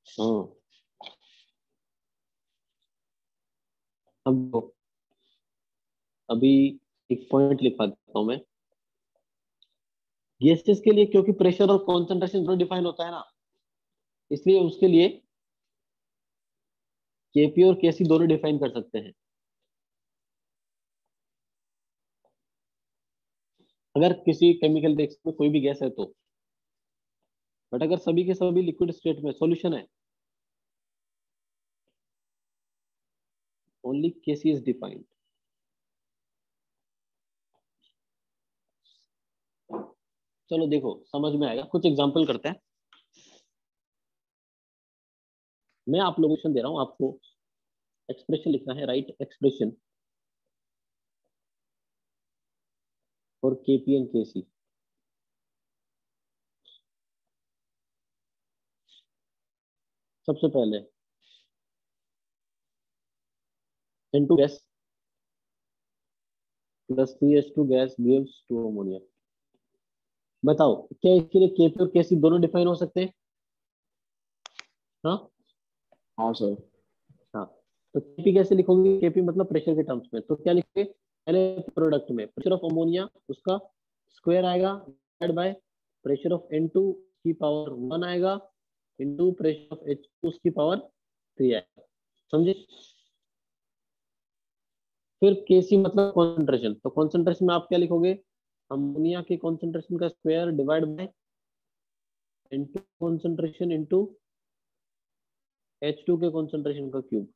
हाँ अब देखो, अभी एक पॉइंट लिखवा देता हूँ मैं। गैसेस के लिए क्योंकि प्रेशर और कॉन्सेंट्रेशन दोनों डिफाइन होता है ना, इसलिए उसके लिए केपी और केसी दोनों डिफाइन कर सकते हैं। अगर किसी केमिकल रिएक्शन में कोई भी गैस है तो, बट अगर सभी के सभी लिक्विड स्टेट में सॉल्यूशन है, ओनली केसी इज डिफाइंड। चलो देखो समझ में आएगा, कुछ एग्जांपल करते हैं। मैं आप लोगों को दे रहा हूं, आपको एक्सप्रेशन लिखना है, write expression for Kp and Kc. सबसे पहले N2 gas plus CH2 gas gives 2 ammonia. बताओ क्या इसके लिए केपी और केसी दोनों डिफाइन हो सकते हैं? हाँ हाँ सर। हाँ। तो केपी कैसे लिखोगे? केपी मतलब प्रेशर के टर्म्स में, तो क्या लिखोगे? पहले प्रोडक्ट में प्रेशर ऑफ अमोनिया उसका स्क्वायर आएगा divide by pressure of N2 की पावर 1 आएगा इनटू प्रेशर ऑफ H2 उसकी पावर 3 आएगा। समझे? फिर केसी मतलब कॉन्सेंट्रेशन, तो कॉन्सेंट्रेशन में आप क्या लिखोगे? अमोनिया के कॉन्सेंट्रेशन का square divide by N2 concentration into H2 के कॉन्सेंट्रेशन का क्यूब।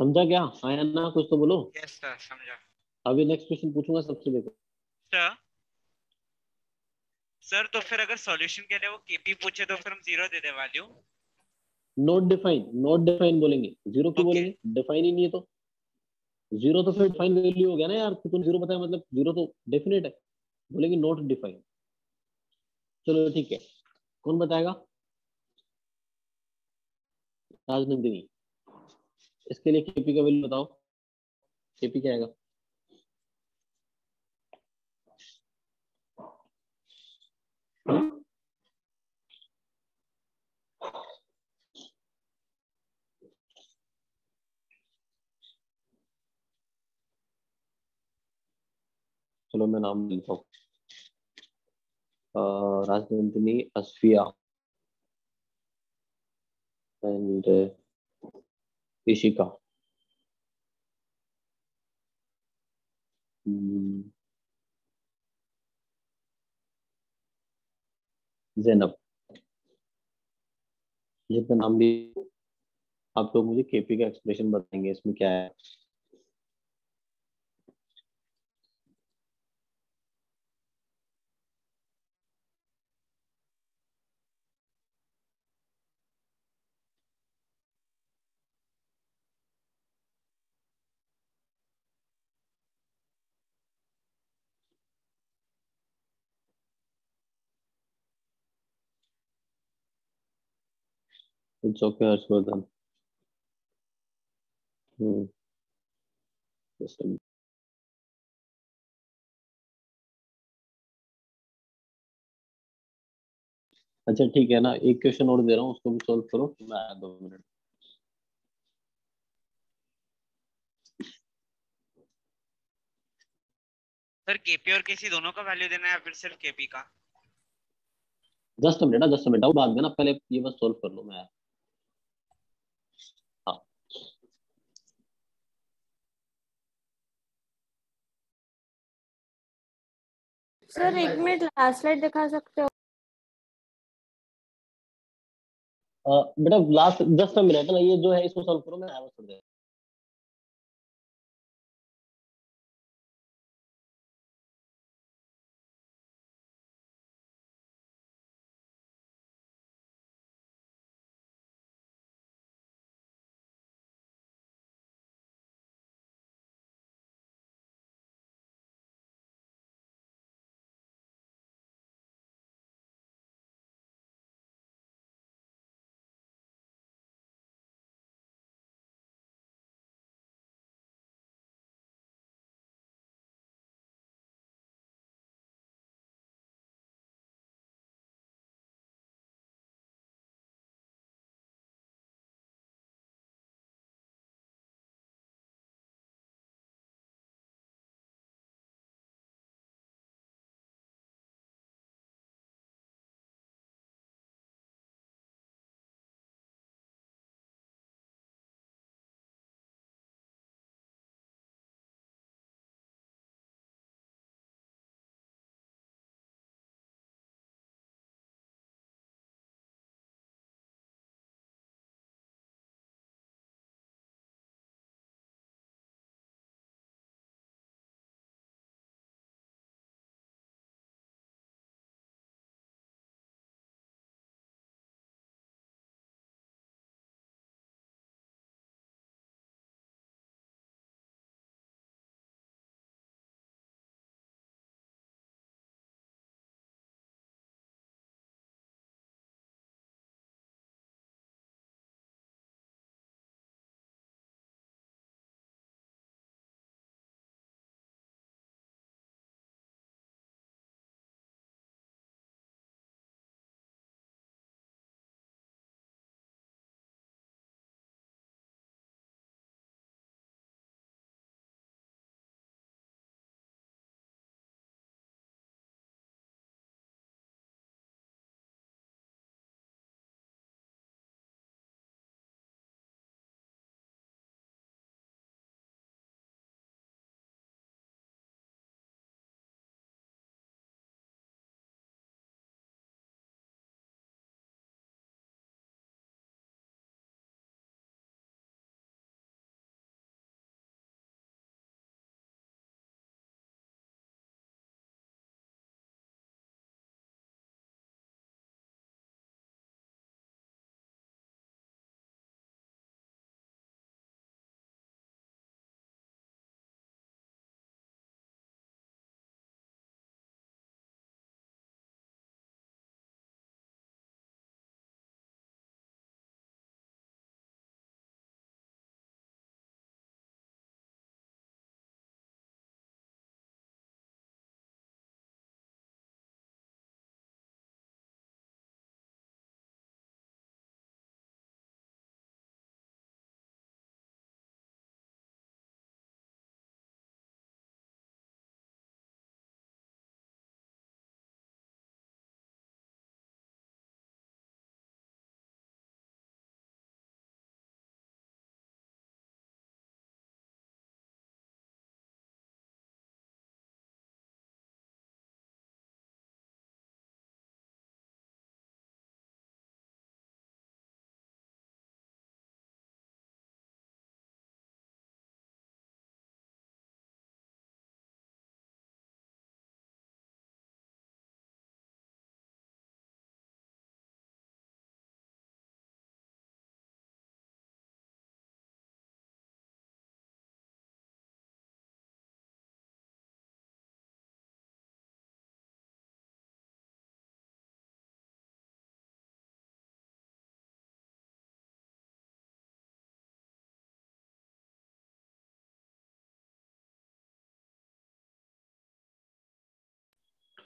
समझा क्या? आया ना कुछ तो बोलो। यस सर, समझा। अभी नेक्स्ट क्वेश्चन पूछूंगा सबसे, देखो। सर सर तो फिर अगर सॉल्यूशन के लिए वो केपी पूछे तो फिर हम 0 दे दे value. Not define, not define बोलेंगे, जीरो क्यों ओके। बोलेंगे? डिफाइन ही नहीं है तो जीरो तो फिर डिफाइन वैल्यू हो गया ना यार, तो तुम जीरो बताया मतलब जीरो तो डेफिनेट है, बोलेंगे नॉट डिफाइन। चलो ठीक है, कौन बताएगा? राजनंदिनी। इसके लिए केपी का वैल्यू बताओ, केपी क्या आएगा? चलो मैं नाम लिखता हूँ, राजनंदिनी, असफिया एंड ऋषिका। जैनब, जितना नाम भी आप लोग मुझे केपी का एक्सप्रेशन बताएंगे इसमें क्या है। It's okay Harshvardhan. Hmm. just a minute। अच्छा ठीक है ना, एक क्वेश्चन और दे रहा हूँ, उसको भी सॉल्व करो, मैं आया 2 मिनट। सर केपी और केसी दोनों का वैल्यू देना है या फिर सिर्फ केपी का? जस्ट मिनट ना, जस्ट मिनट, डाउट बाद में ना, पहले ये बस सॉल्व कर लो, मैं आया। हाँ। सर 1 मिनट लास्ट स्लाइड दिखा सकते हो? बेटा लास्ट जस्ट मिनट ना, ये जो है इसको सॉल्व करो, मैं आया बस थोड़ी देर।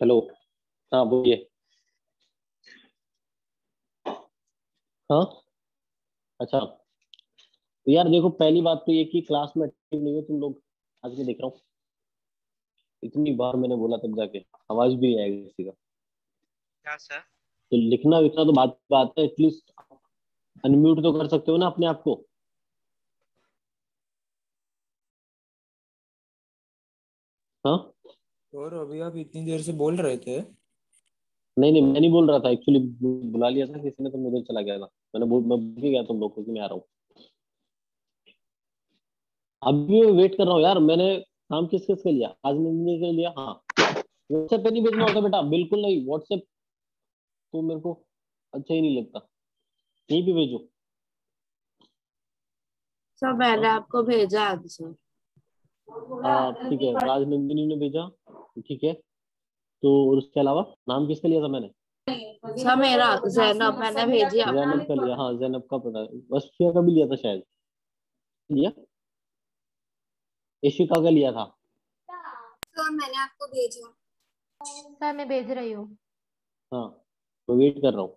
हेलो। हाँ बोलिए। हाँ अच्छा, तो यार देखो पहली बात तो ये कि क्लास में एक्टिव नहीं हो तुम लोग, आज के देख रहा हूँ। इतनी बार मैंने बोला तब जाके आवाज भी नहीं आएगी किसी का। क्या सर? तो लिखना विखना तो बात बात है, एटलीस्ट अनम्यूट तो कर सकते हो ना अपने आप को। हाँ और अभी आप इतनी देर से बोल रहे थे। नहीं नहीं, मैं नहीं बोल रहा था एक्चुअली, बुला लिया था किसी ने तो मैं उधर चला गया था। मैं बोल के गया तुम लोग को कि मैं आ रहा हूँ। अभी मैं वेट कर रहा हूँ यार। मैंने काम किस किस के लिया, आज मैंने के लिया। हाँ व्हाट्सएप पे नहीं भेजना होता बेटा, बिल्कुल नहीं। व्हाट्सएप तो मेरे को अच्छा ही नहीं लगता, यहीं पे भेजो। सर मैंने आपको भेजा आंसर। हाँ ठीक है, राजनंदिनी ने भेजा, ठीक है। तो और उसके अलावा नाम किसका लिया था मैंने? सर मेरा जैनब, मैंने भेजी जैनब का आपको। लिया, हाँ जैनब का पता है। वसफिया का भी लिया था शायद, लिया। इशिका का लिया था। सर मैंने आपको भेजा। सर मैं भेज रही हूँ। हाँ मैं वेट कर रहा हूँ,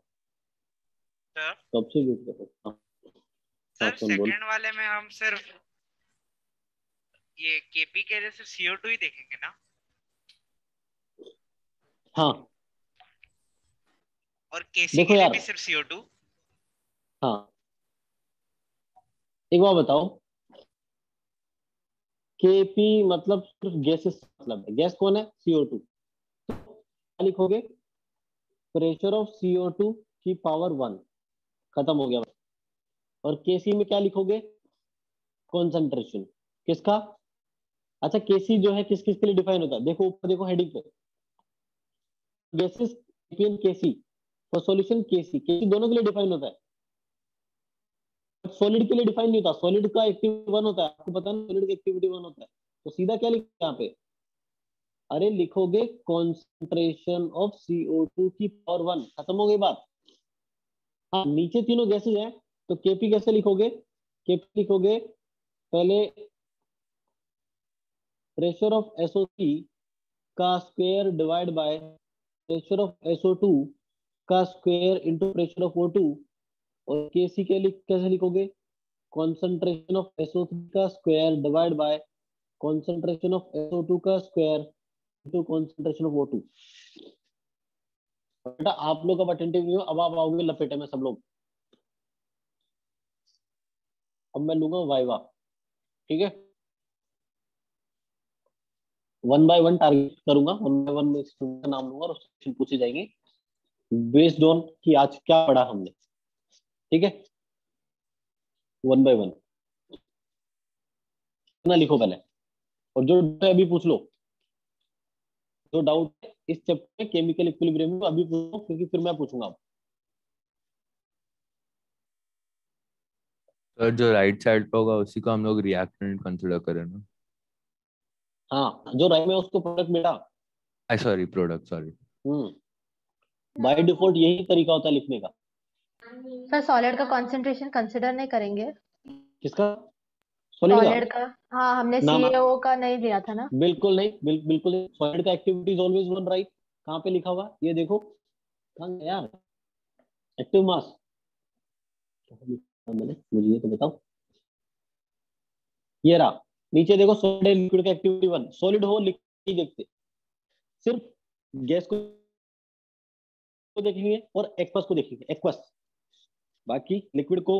सर कब से वेट कर रहा हूँ। हाँ हाँ, सर सुन बोल। सेकंड वाले में हम सिर्फ ये केपी के लिए सिर्फ CO2 ही देखेंगे ना? हाँ और केसी देखो के लिए यार, भी सिर्फ CO2? हाँ एक बार बताओ, केपी मतलब सिर्फ गैसेस, मतलब है गैस कौन है? CO2। क्या लिखोगे? प्रेशर ऑफ CO2 की पावर 1, खत्म हो गया। और केसी में क्या लिखोगे? कॉन्सेंट्रेशन किसका? अच्छा केसी जो है किस किस के लिए डिफाइन होता है? देखो ऊपर देखो हेडिंग पे, gases Kp and Kc for solution. Kc Kc दोनों के लिए डिफाइन होता है, सॉलिड के लिए डिफाइन नहीं होता। सॉलिड का एक्टिविटी 1 होता है, आपको पता है सॉलिड का एक्टिविटी 1 होता है। तो सीधा क्या लिखोगे यहाँ पे? अरे लिखोगे कॉन्सेंट्रेशन ऑफ CO2 की पावर 1, खत्म हो गई बात। हाँ नीचे तीनों गैसेज हैं, तो केपी कैसे लिखोगे? केपी लिखोगे पहले प्रेशर ऑफ SO3 का square divide by pressure of SO2 का square into pressure of O2। और केसी के लिए कैसे लिखोगे? कॉन्सेंट्रेशन ऑफ SO3 का square divide by concentration of SO2 का square into concentration of O2। बेटा आप लोग अब अटेंटिव नहीं हो, अब आप आओगे लपेटे में सब लोग। अब मैं लूंगा वाइवा, ठीक है। 1 बाय 1 टारगेट करूंगा, 1 बाय 1 में स्टूडेंट का नाम लूंगा और क्वेश्चन पूछे जाएंगे बेस्ड ऑन कि आज क्या पढ़ा हमने, ठीक है। 1 बाय 1 ना लिखो पहले, और जो है अभी पूछ लो। जो डाउट है इस चैप्टर में केमिकल इक्विलिब्रियम में अभी पूछो, क्योंकि फिर मैं पूछूंगा। सर जो राइट साइड पे होगा उसी को हम लोग रिएक्टेंट कंसिडर करें ना? हाँ जो राइम है उसको प्रोडक्ट बेटा। आई sorry, product, sorry. By default यही तरीका होता है लिखने का। सर सॉलिड का कंसंट्रेशन कंसिडर नहीं करेंगे? किसका? सॉलिड का? सॉलिड का, हाँ हमने ना ना, CaO का नहीं लिया था ना। बिल्कुल नहीं, बिल्कुल नहीं। सॉलिड का एक्टिविटी इज ऑलवेज 1, राइट। कहाँ पे लिखा हुआ ये देखो, कहाँ गया यार एक्टिव मास? मैंने, मुझे ये तो बताओ। ये रहा, नीचे देखो सॉलिड लिक्विड का एक्टिविटी 1। सॉलिड हो लिक्विड नहीं देखते, सिर्फ गैस को देखेंगे और एक्वस को देखेंगे, एक्वस। बाकी लिक्विड को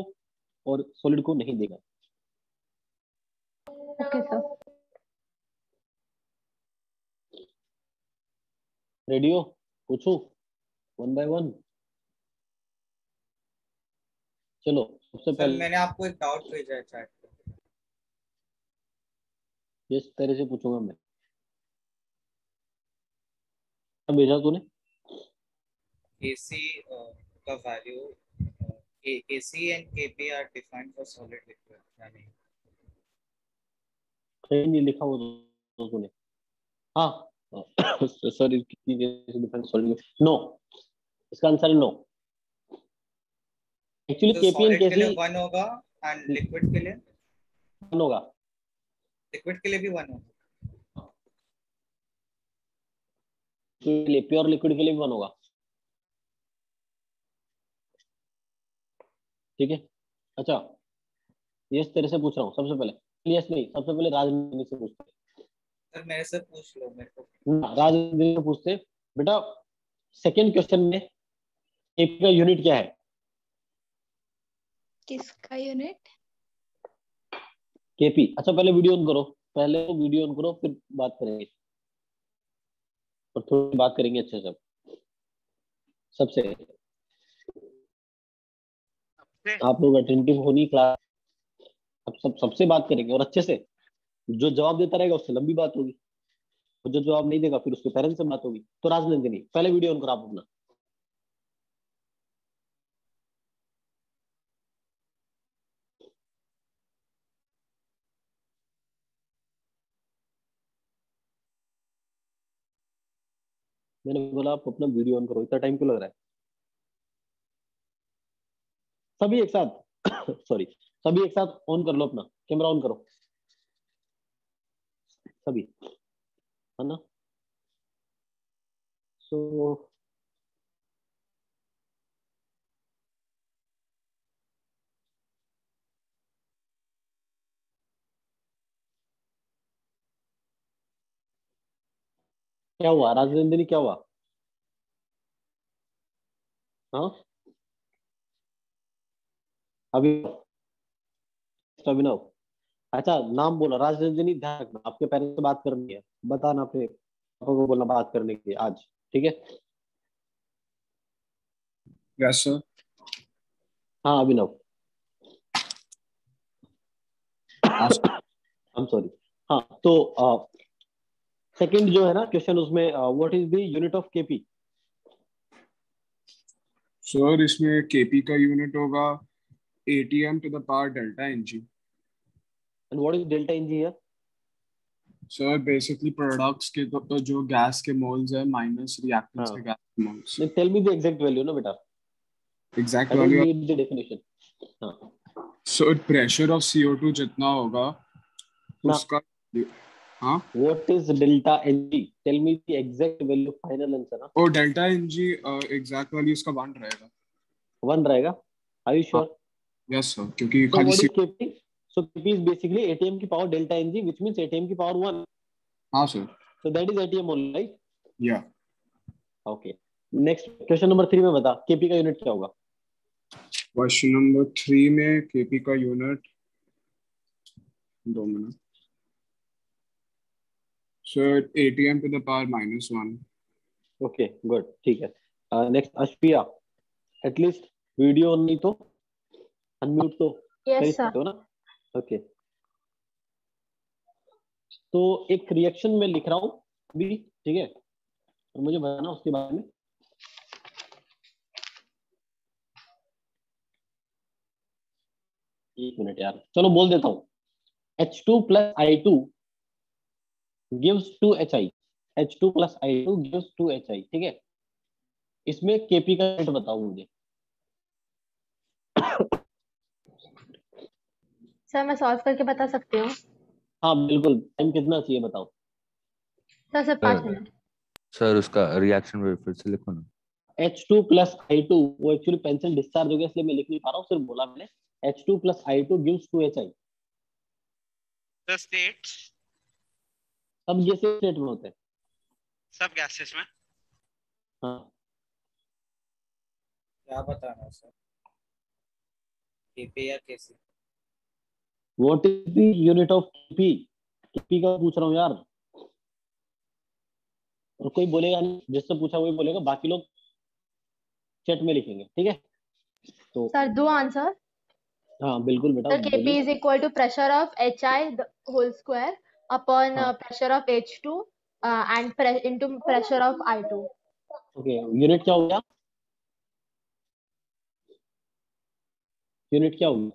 और सॉलिड को नहीं देगा। Okay sir. रेडियो पूछो 1 बाय 1। चलो सबसे सर पहले मैंने आपको एक डाउट भेजा है चैट पे। ये तेरे से पूछूंगा मैं। क्या भेजा तूने? Kc का value, Kc and Kp are defined for solid liquid यानी। कहीं नहीं लिखा वो तो तूने। हाँ सॉरी, कितनी डिफरेंस सॉलिड? नो, इसका आंसर है नो। एक्चुअली तो केपी एंड सॉलिड के केसी लिए 1 होगा एंड लिक्विड के लिए? 1 होगा। लिक्विड के लिए भी 1 होगा। के लिए, प्योर लिक्विड के लिए भी 1 होगा। ठीक है, अच्छा यस तेरे से पूछ रहा हूँ सबसे पहले, यस नहीं सबसे पहले राजनीति से पूछते सर मेरे से पूछ लो मेरे को। हैं, राजनीति से पूछते हैं। बेटा सेकंड क्वेश्चन में केपी का यूनिट क्या है? किसका यूनिट? केपी। अच्छा पहले वीडियो ऑन करो, पहले वीडियो ऑन करो फिर बात करेंगे, और थोड़ी बात करेंगे अच्छे से। सबसे आप लोग अटेंटिव होनी क्लास, अब सबसे बात करेंगे और अच्छे से। जो जवाब देता रहेगा उससे लंबी बात होगी, और जो जवाब नहीं देगा फिर उसके पेरेंट्स से बात होगी। तो राजनीति नहीं, पहले वीडियो ऑन करो आप अपना। मैंने बोला आप अपना वीडियो ऑन करो, इतना टाइम क्यों लग रहा है? सभी एक साथ सॉरी, सभी एक साथ ऑन कर लो, अपना कैमरा ऑन करो सभी, है ना? सो क्या हुआ राजनंदिनी, क्या हुआ? हाँ अभी अभिनव, अच्छा नाम बोला राजनंदिनी, ध्यान रखना आपके पेरेंट्स से बात करनी है, बताना अपने पापा को बोलना बात करने के लिए आज, ठीक है? Yes sir. हाँ अभिनव, आई एम सॉरी। हाँ तो सेकंड जो है ना क्वेश्चन, उसमें what is the unit of KP? Sir इसमें केपी का यूनिट होगा ATM to the power delta NG. And what is delta NG है? सर बेसिकली प्रोडक्ट्स के तो जो गैस के मोल्स है माइनस रिएक्टेंट्स हाँ के गैस के मोल्स। नहीं, tell me the exact value ना बेटा, exact I don't value. Need the definition. हाँ सर प्रेशर ऑफ CO2 जितना होगा ना, उसका। हाँ what is delta NG? Tell me the exact value, final answer ना। और डेल्टा एनजी एग्जैक्ट वैल्यू इसका 1 रहेगा। 1 रहेगा, आर यू हाँ श्योर? यस सर, क्योंकि So खाली what सी। is Kp? So Kp is basically ATM की power delta Ng, which means ATM की power 1. हाँ sir. So that is ATM only, right? या Okay. Next question number 3 में बता Kp का यूनिट क्या होगा? क्वेश्चन नंबर 3 में केपी का unit, 2 minute sir, ATM to the power -1। Okay, good, ठीक है। Next अश्पिया, एटलीस्ट वीडियो नहीं तो अनम्यूट तो कर ही यस सर। सकते हो ना? Okay. तो एक रिएक्शन में लिख रहा हूँ अभी, ठीक है, और मुझे बताना उसके बारे में। एक मिनट यार, चलो बोल देता हूँ। H2 plus I2 gives 2HI, H2 plus I2 gives 2HI, ठीक है? इसमें Kp का रेट बताओ मुझे। सर मैं सॉल्व करके बता सकती हूँ। हाँ बिल्कुल, टाइम कितना चाहिए बताओ। सर सिर्फ 5 मिनट। सर उसका रिएक्शन फिर से लिखो ना। H2 plus I2, वो एक्चुअली पेंसिल डिस्चार्ज हो गया इसलिए मैं लिख नहीं पा रहा हूँ, सिर्फ बोला मैंने H2 plus I2 gives 2HI। The states, सब गैसेस स्टेट में होते हैं। सब गैसेस में। हाँ क्या बताना है सर, केपी या Kc? What is the unit of Kp? Kp का पूछ रहा हूँ यार, और कोई बोलेगा नहीं, जिससे पूछा वही बोलेगा, बाकी लोग चैट में लिखेंगे, ठीक है? तो सर दो आंसर। हाँ बिल्कुल बेटा सर Kp बोलिए। is equal to pressure of HI the whole square upon हाँ pressure of H2 and into pressure of I2. Okay, unit क्या हो गया? यूनिट क्या होगी?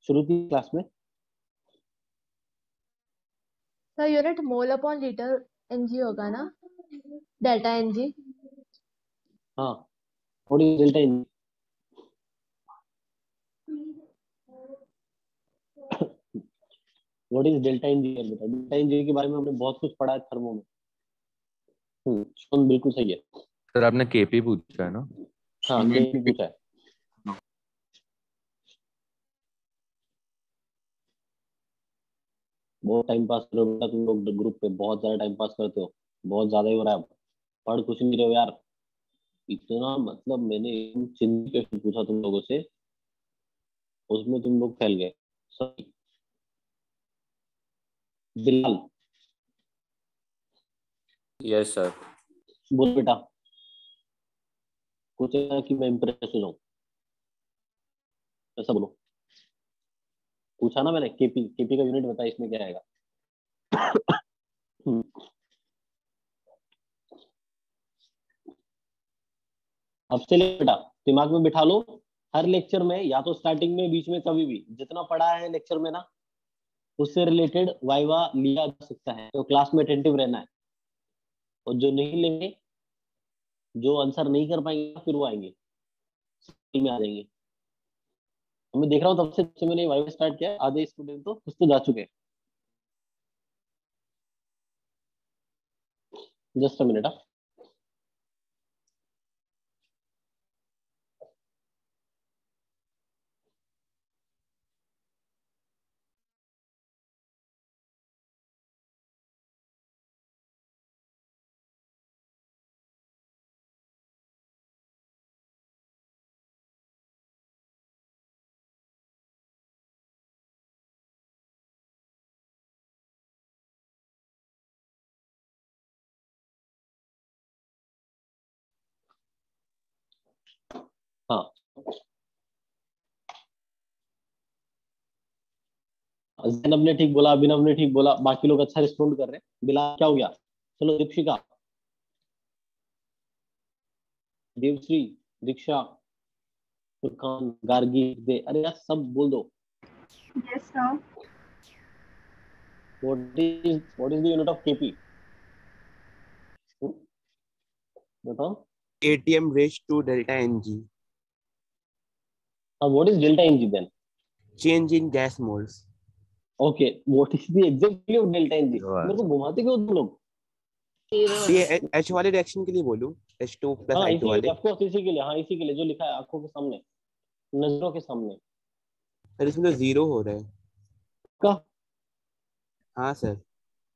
शुरू की क्लास में। Sir unit mole upon litre Ng होगा ना, डेल्टा Ng। हाँ what is delta N? What is delta N G? बेटा डेल्टा एन जी के बारे में हमने बहुत कुछ पढ़ा है थर्मो में। सुन बिल्कुल सही है सर आपने केपी पूछा है ना? हाँ मैंने के पूछा है। बहुत टाइम पास कर रहे हो बेटा तुम लोग ग्रुप पे, बहुत ज्यादा टाइम पास करते हो, बहुत ज्यादा ही हो रहा है। पढ़ कुछ नहीं रहे हो यार इतना, मतलब मैंने चिन्ह क्वेश्चन पूछा तुम लोगों से, उसमें तुम लोग फैल गए। सही। Bilal yes sir. बोल बेटा, कुछ है कि मैं इम्प्रेस हो जाऊं, ऐसा बोलो। पूछा ना मैंने, केपी केपी का यूनिट बता इसमें क्या आएगा। हम्म, अब से ले बेटा, दिमाग में बिठा लो, हर लेक्चर में या तो स्टार्टिंग में, बीच में, कभी भी जितना पढ़ा है लेक्चर में ना, उससे रिलेटेड वाइवा लिया जा सकता है, तो क्लास में अटेंटिव रहना है। और जो नहीं लेंगे, जो आंसर नहीं कर पाएंगे फिर वो आएंगे, में आ जाएंगे। मैं देख रहा हूँ तब से मैंने वाइवा स्टार्ट किया, आधे स्टूडेंट तो कुछ तो जा चुके हैं। Just a minute. हाँ जैनब ने ठीक बोला, अभिनव ने ठीक बोला, बाकी लोग अच्छा रिस्पॉन्ड कर रहे हैं। बिलाल क्या हो गया? चलो दीक्षिका, देवश्री, दीक्षा, फुरकान, गार्गी, दे, अरे यार सब बोल दो। Yes, sir. What is the unit of KP? बताओ। ATM raised to delta NG. What is delta NG then? Change in gas moles. Okay, what is the exact value of delta NG? मेरे को घुमाते क्यों तुम लोग? ये H वाले reaction के लिए बोलूं, H2 plus हाँ I2 वाले। ऑफकोर्स इसी के लिए, हाँ इसी के लिए जो लिखा है आंखों के सामने, नजरों के सामने। सर इसमें तो 0 हो रहा है। का? हाँ सर।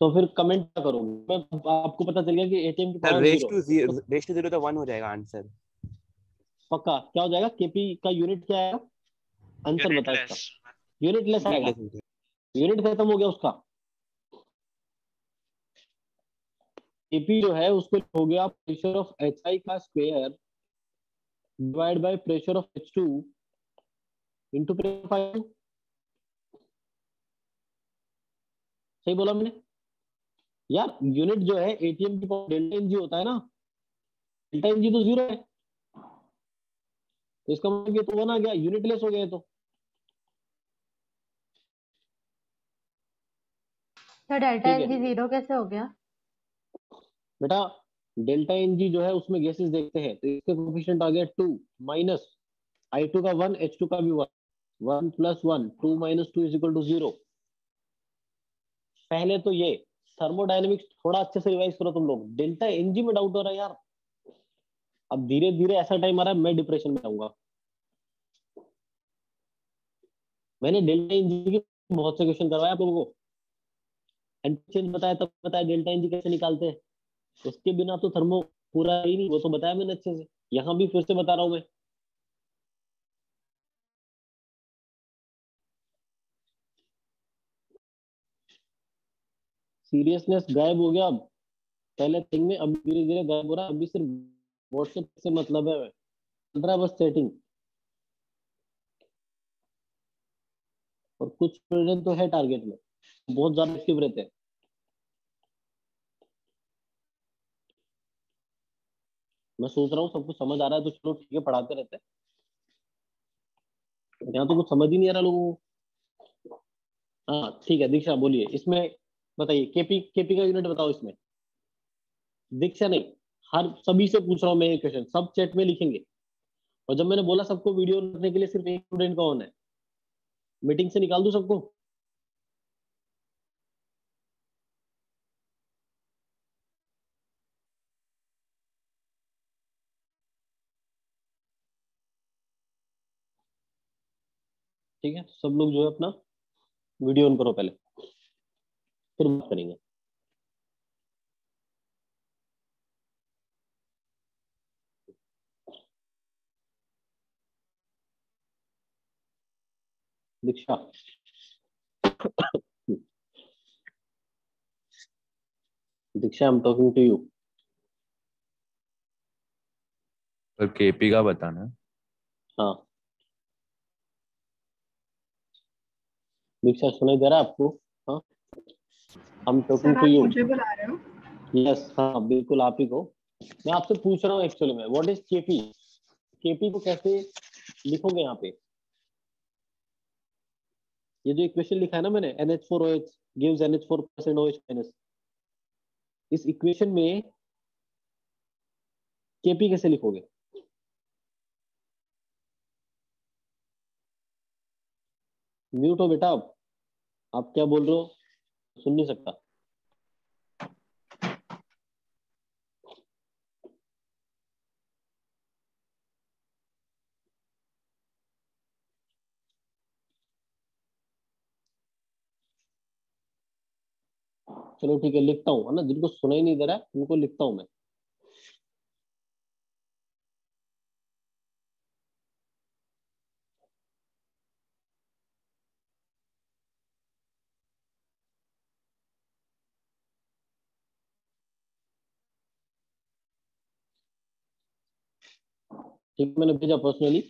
तो फिर कमेंट क्या करोगे? मैं आपको पता चल गया कि एटीएम की sir power raise 0, to zero, raise to 0 तो 1 हो जाएगा आंसर। पक्का क्या हो जाएगा? केपी का यूनिट क्या आएगा? आंसर बता इसका। यूनिट लेस आएगा, यूनिट खत्म हो गया उसका। केपी जो है उसको हो गया प्रेशर ऑफ एच आई का square divide by pressure of H2 into pressure of. सही बोला मैंने यार? यूनिट जो है एटीएम की पावर डेल्टा एनजी होता है ना, डेल्टा एनजी तो 0 है, तो इसका मतलब ये तो 1 आ गया, यूनिट लेस हो गया। तो डेल्टा एनजी 0 कैसे हो गया बेटा? डेल्टा एनजी जो है उसमें गैसेस देखते हैं, तो इसके कोफिशिएंट आ गया 2 माइनस I2 का 1, H2 का भी 1, 1 plus 1, 2 minus 2 is equal to 0। पहले तो ये थर्मोडायनेमिक्स थोड़ा अच्छे से रिवाइज करो तुम लोग, डेल्टा एनजी में डाउट हो रहा है यार। अब धीरे धीरे ऐसा टाइम आ रहा है मैं डिप्रेशन में आऊंगा। मैंने डेल्टा एनजी के बहुत से क्वेश्चन करवाए आप लोगों को, चेंज बताया, तब बताया डेल्टा एनजी कैसे निकालते हैं, उसके बिना तो थर्मो पूरा ही नहीं, वो तो बताया मैंने अच्छे से, यहाँ भी फिर से बता रहा हूँ मैं। सीरियसनेस गायब हो गया अब, पहले थिंग में, अब धीरे धीरे गायब हो रहा है। अभी सिर्फ व्हाट्सएप से मतलब है, चल रहा है बस चैटिंग। और कुछ स्टूडेंट तो है टारगेट में, बहुत ज्यादा एक्टिव रहते हैं। मैं सोच रहा हूँ सब कुछ समझ आ रहा है तो चलो ठीक है, पढ़ाते रहते हैं। यहाँ तो कुछ समझ ही नहीं आ रहा लोगों को। हाँ ठीक है, दीक्षा बोलिए इसमें, बताइए केपी, केपी का यूनिट बताओ इसमें। दीक्षा नहीं, हर सभी से पूछ रहा हूँ मैं ये क्वेश्चन, सब चैट में लिखेंगे। और जब मैंने बोला सबको वीडियो रखने के लिए, सिर्फ एक स्टूडेंट का ऑन है, मीटिंग से निकाल दूं सबको? ठीक है, सब लोग जो है अपना वीडियो ऑन करो पहले, फिर बात करेंगे। Diksha, Diksha, I am talking to you. और केपी का बताना। हाँ दीक्षा, सुनाई दे रहा है आपको? हाँ, I am talking sir to आप यू। मुझे बुला रहे हो? यस, हाँ बिल्कुल आप ही को। मैं आपसे पूछ रहा हूँ एक्चुअली में, व्हाट इज केपी? केपी को कैसे लिखोगे यहाँ पे? ये जो इक्वेशन लिखा है ना मैंने, NH4OH gives NH4 plus and OH minus, इस इक्वेशन में केपी कैसे लिखोगे? म्यूट हो बेटा आप क्या बोल रहे हो? सुन नहीं सकता। चलो ठीक है, लिखता हूँ, है ना, जिनको सुनाई नहीं दे रहा है उनको लिखता हूँ मैं। ठीक, मैंने भेजा पर्सनली।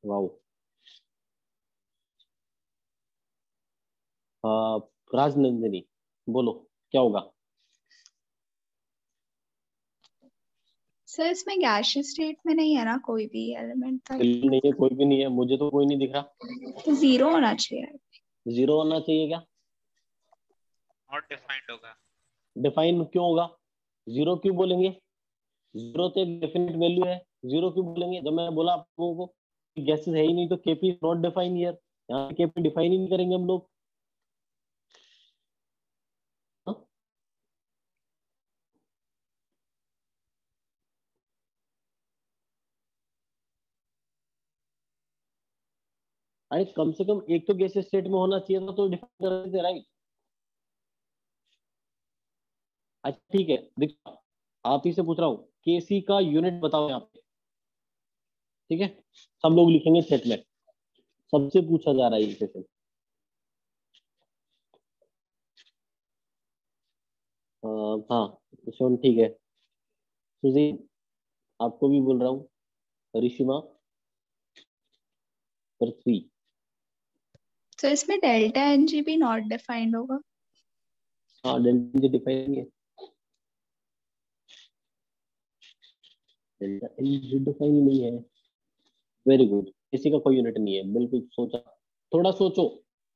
वाओ। राजनंदिनी बोलो, क्या होगा? सर इसमें गैसियस स्टेट में नहीं है ना कोई भी एलिमेंट? बिल्कुल नहीं है, कोई भी नहीं है, मुझे तो कोई नहीं दिख रहा। तो जीरो होना चाहिए। जीरो होना चाहिए क्या? नॉट डिफाइंड होगा। डिफाइन क्यों होगा? जीरो क्यों बोलेंगे? जीरो तो एक डेफिनेट वैल्यू है, जीरो क्यों बोलेंगे? जब मैं बोला आप लोगों को गैसेस है ही नहीं तो केपी नॉट डिफाइन हियर, यहाँ पे केपी डिफाइन ही नहीं करेंगे हम लोग। हाँ? अरे कम से कम एक तो गैसेस स्टेट में होना चाहिए था तो डिफाइन कर देते, राइट? अच्छा ठीक है, देखो आप ही से पूछ रहा हूँ, केसी का यूनिट बताओ यहाँ पे। ठीक है, सब लोग लिखेंगे सेट में, सबसे पूछा जा रहा है ये क्वेश्चन। हाँ शोन ठीक है। सुजी, आपको भी बोल रहा हूँ, रिशिमा, पृथ्वी। तो इसमें डेल्टा एनजी भी नॉट डिफाइंड होगा? हाँ डेल्टा डिफाइन है, डेल्टा डिफाइन नहीं है। वेरी गुड, किसी का कोई यूनिट नहीं है, बिल्कुल सोचा, थोड़ा सोचो,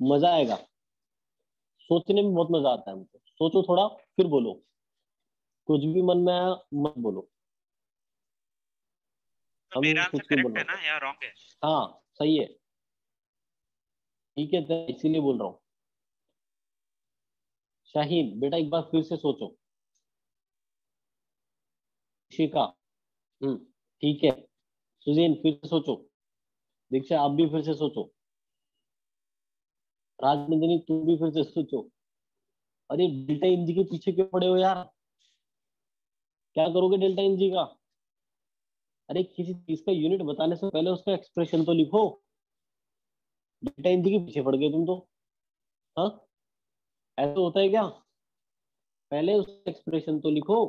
मजा आएगा, सोचने में बहुत मजा आता है हमको। सोचो थोड़ा, फिर बोलो, कुछ भी मन में आया मत बोलो। तो हम मेरा आंसर कुछ नहीं करेक्ट बोलना है ना था। या रॉन्ग है? हाँ सही है, ठीक है, तो इसीलिए बोल रहा हूँ। शाहीन बेटा एक बार फिर से सोचो। शिका, ठीक है। सुजैन फिर से सोचो। दीक्षा आप भी फिर से सोचो। राजनंदिनी तुम भी फिर से सोचो। अरे डेल्टा एनजी के पीछे क्यों पड़े हो यार? क्या करोगे डेल्टा एनजी का? अरे किसी चीज का यूनिट बताने से पहले उसका एक्सप्रेशन तो लिखो। डेल्टा एनजी के पीछे पड़ गए तुम तो। हाँ, ऐसा होता है क्या? पहले उसका एक्सप्रेशन तो लिखो।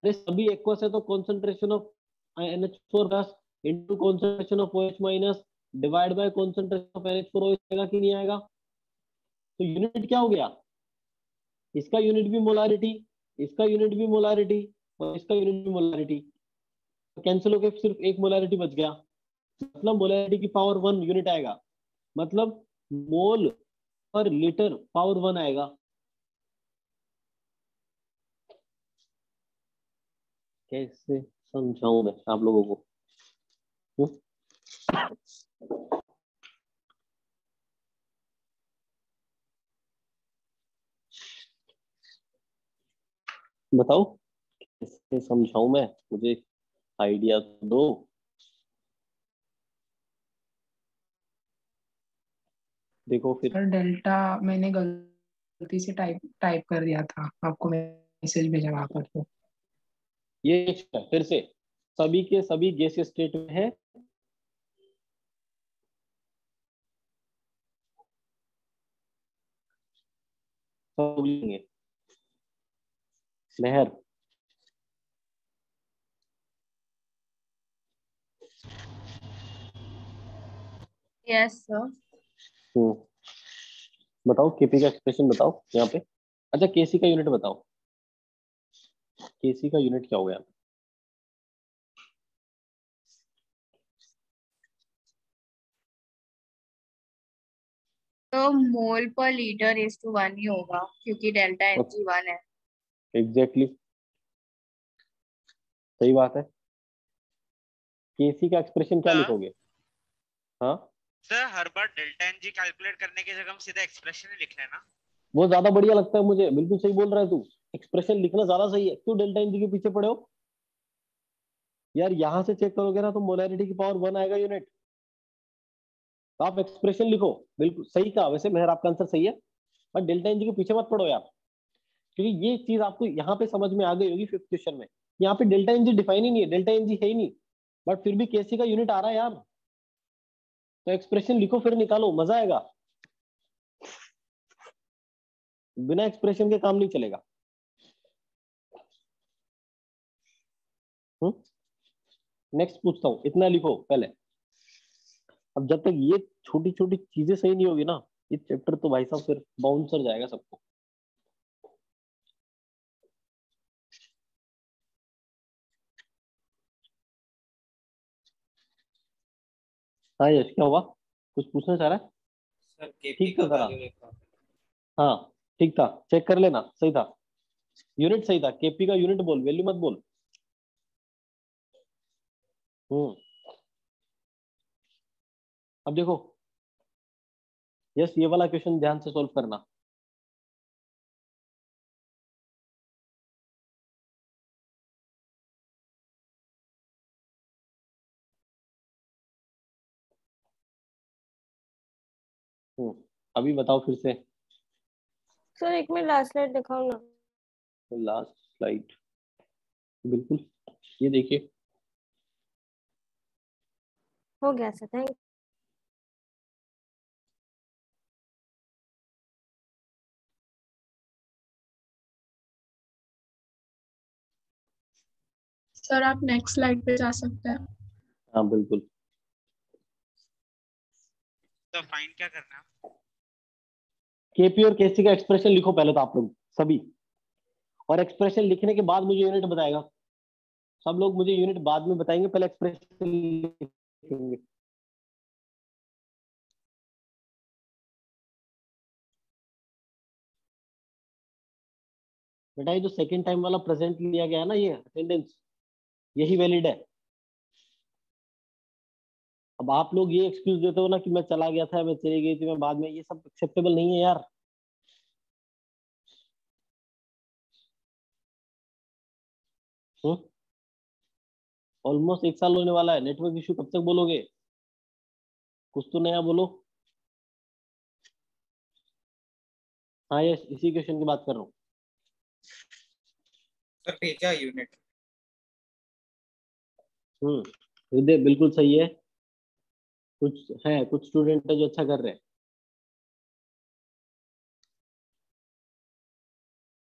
अरे सभी एक्वस है तो concentration of NH4 plus into concentration of OH minus divide by concentration of NH4OH आएगा कि नहीं आएगा? तो यूनिट क्या हो गया? इसका यूनिट भी मोलारिटी, इसका यूनिट भी मोलारिटी और इसका यूनिट भी मोलारिटी। कैंसिल होकर सिर्फ एक मोलारिटी बच गया। मतलब मोलैरिटी की पावर 1 यूनिट आएगा, मतलब मोल पर लीटर पावर 1 आएगा। कैसे समझाऊं मैं आप लोगों को? हम्म? बताओ कैसे समझाऊं मैं, मुझे आइडिया तो दो। देखो फिर सर डेल्टा मैंने गलती से टाइप टाइप कर दिया था, आपको मैसेज भेजा वहां पर तो। ये फिर से सभी के सभी गैसीय स्टेट में है। सब लेंगे लहर। Yes sir. हम्म, बताओ केपी का एक्सप्रेशन बताओ यहाँ पे। अच्छा केसी का यूनिट बताओ, केसी का यूनिट क्या हो गया? तो मोल पर लीटर इज टू 1 ही होगा क्योंकि डेल्टा एनजी 1 है। एग्जैक्टली सही बात है। केसी का एक्सप्रेशन क्या सर लिखोगे? हाँ सर हर बार डेल्टा एन जी कैलकुलेट करने की जगह हम सीधा एक्सप्रेशन ही लिख लेना। वो ज्यादा बढ़िया लगता है मुझे, बिल्कुल सही बोल रहा है तू। एक्सप्रेशन लिखना ज्यादा सही है, क्यों डेल्टा एनजी के पीछे पड़े हो यार? यहां से चेक करोगे ना तो मोलैरिटी की पावर 1 आएगा यूनिट, तो आप एक्सप्रेशन लिखो। बिल्कुल सही कहा वैसे मेहर, आपका आंसर सही है। और डेल्टा एनजी के पीछे मत पड़ो यार, क्योंकि ये चीज आपको यहाँ पे समझ में आ गई होगी फिफ्थ क्वेश्चन में। यहाँ पे डेल्टा एनजी डिफाइन ही नहीं है, डेल्टा एनजी है ही नहीं, बट फिर भी केसी का यूनिट आ रहा है यार। तो एक्सप्रेशन लिखो फिर निकालो, मजा आएगा। बिना एक्सप्रेशन के काम नहीं चलेगा। नेक्स्ट पूछता हूँ, इतना लिखो पहले। अब जब तक ये छोटी छोटी चीजें सही नहीं होगी ना, ये चैप्टर तो भाई साहब फिर बाउंसर जाएगा सबको। हाँ यश क्या हुआ, कुछ पूछना चाह रहा है? सर केपी ठीक का था जरा। वैल्यू लिखा। हाँ ठीक था, चेक कर लेना, सही था। यूनिट सही था, केपी का यूनिट बोल, वैल्यू मत बोल। हम्म अब देखो यस, ये वाला क्वेश्चन ध्यान से सोल्व करना। अभी बताओ फिर से। सर एक मिनट लास्ट स्लाइड दिखाओ ना। लास्ट स्लाइड, बिल्कुल ये देखिए। हो गया सर, थैंक। सर आप नेक्स्ट स्लाइड पे जा सकते हैं। हाँ बिल्कुल। तो फाइन क्या करना है? केपी और केसी का एक्सप्रेशन लिखो पहले तो आप लोग सभी, और एक्सप्रेशन लिखने के बाद मुझे यूनिट बताएगा। सब लोग मुझे यूनिट बाद में बताएंगे, पहले एक्सप्रेशन लिखेंगे। बेटा ये जो सेकंड टाइम वाला प्रेजेंट लिया गया है ना, ये अटेंडेंस, यही वैलिड है। अब आप लोग ये एक्सक्यूज देते हो ना कि मैं चला गया था, मैं चली गई थी, मैं बाद में, ये सब एक्सेप्टेबल नहीं है यार। ऑलमोस्ट 1 साल होने वाला है, नेटवर्क इशू कब तक बोलोगे? कुछ तो नया बोलो। हाँ यस, इसी क्वेश्चन की बात कर रहा हूँ। सर भेजा यूनिट। हृदय बिल्कुल सही है। कुछ स्टूडेंट है जो अच्छा कर रहे हैं।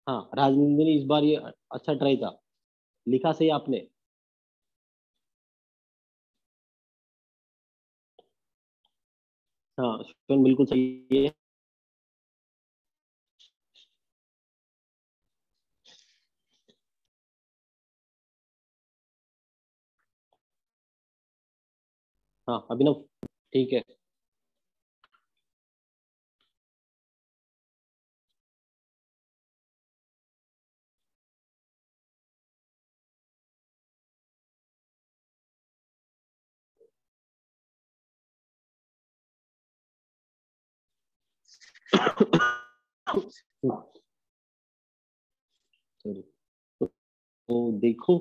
हाँ राजनंदिनी इस बार ये अच्छा ट्राई था, लिखा सही आपने। हाँ शिवन बिल्कुल सही है। हाँ अभिनव ठीक है। सॉरी, तो देखो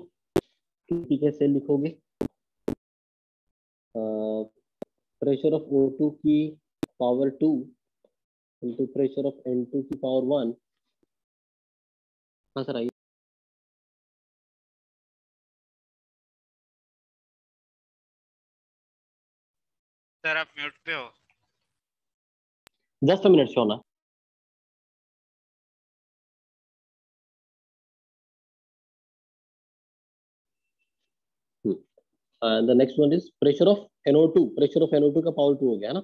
कि कैसे लिखोगे। प्रेशर ऑफ O2 की power 2 into pressure of N2 की पावर 1। हाँ सर आइए। सर आप म्यूट पे हो। Just a minute Shona. The next one is pressure of NO2। Pressure of NO2 का पावर 2 हो गया ना।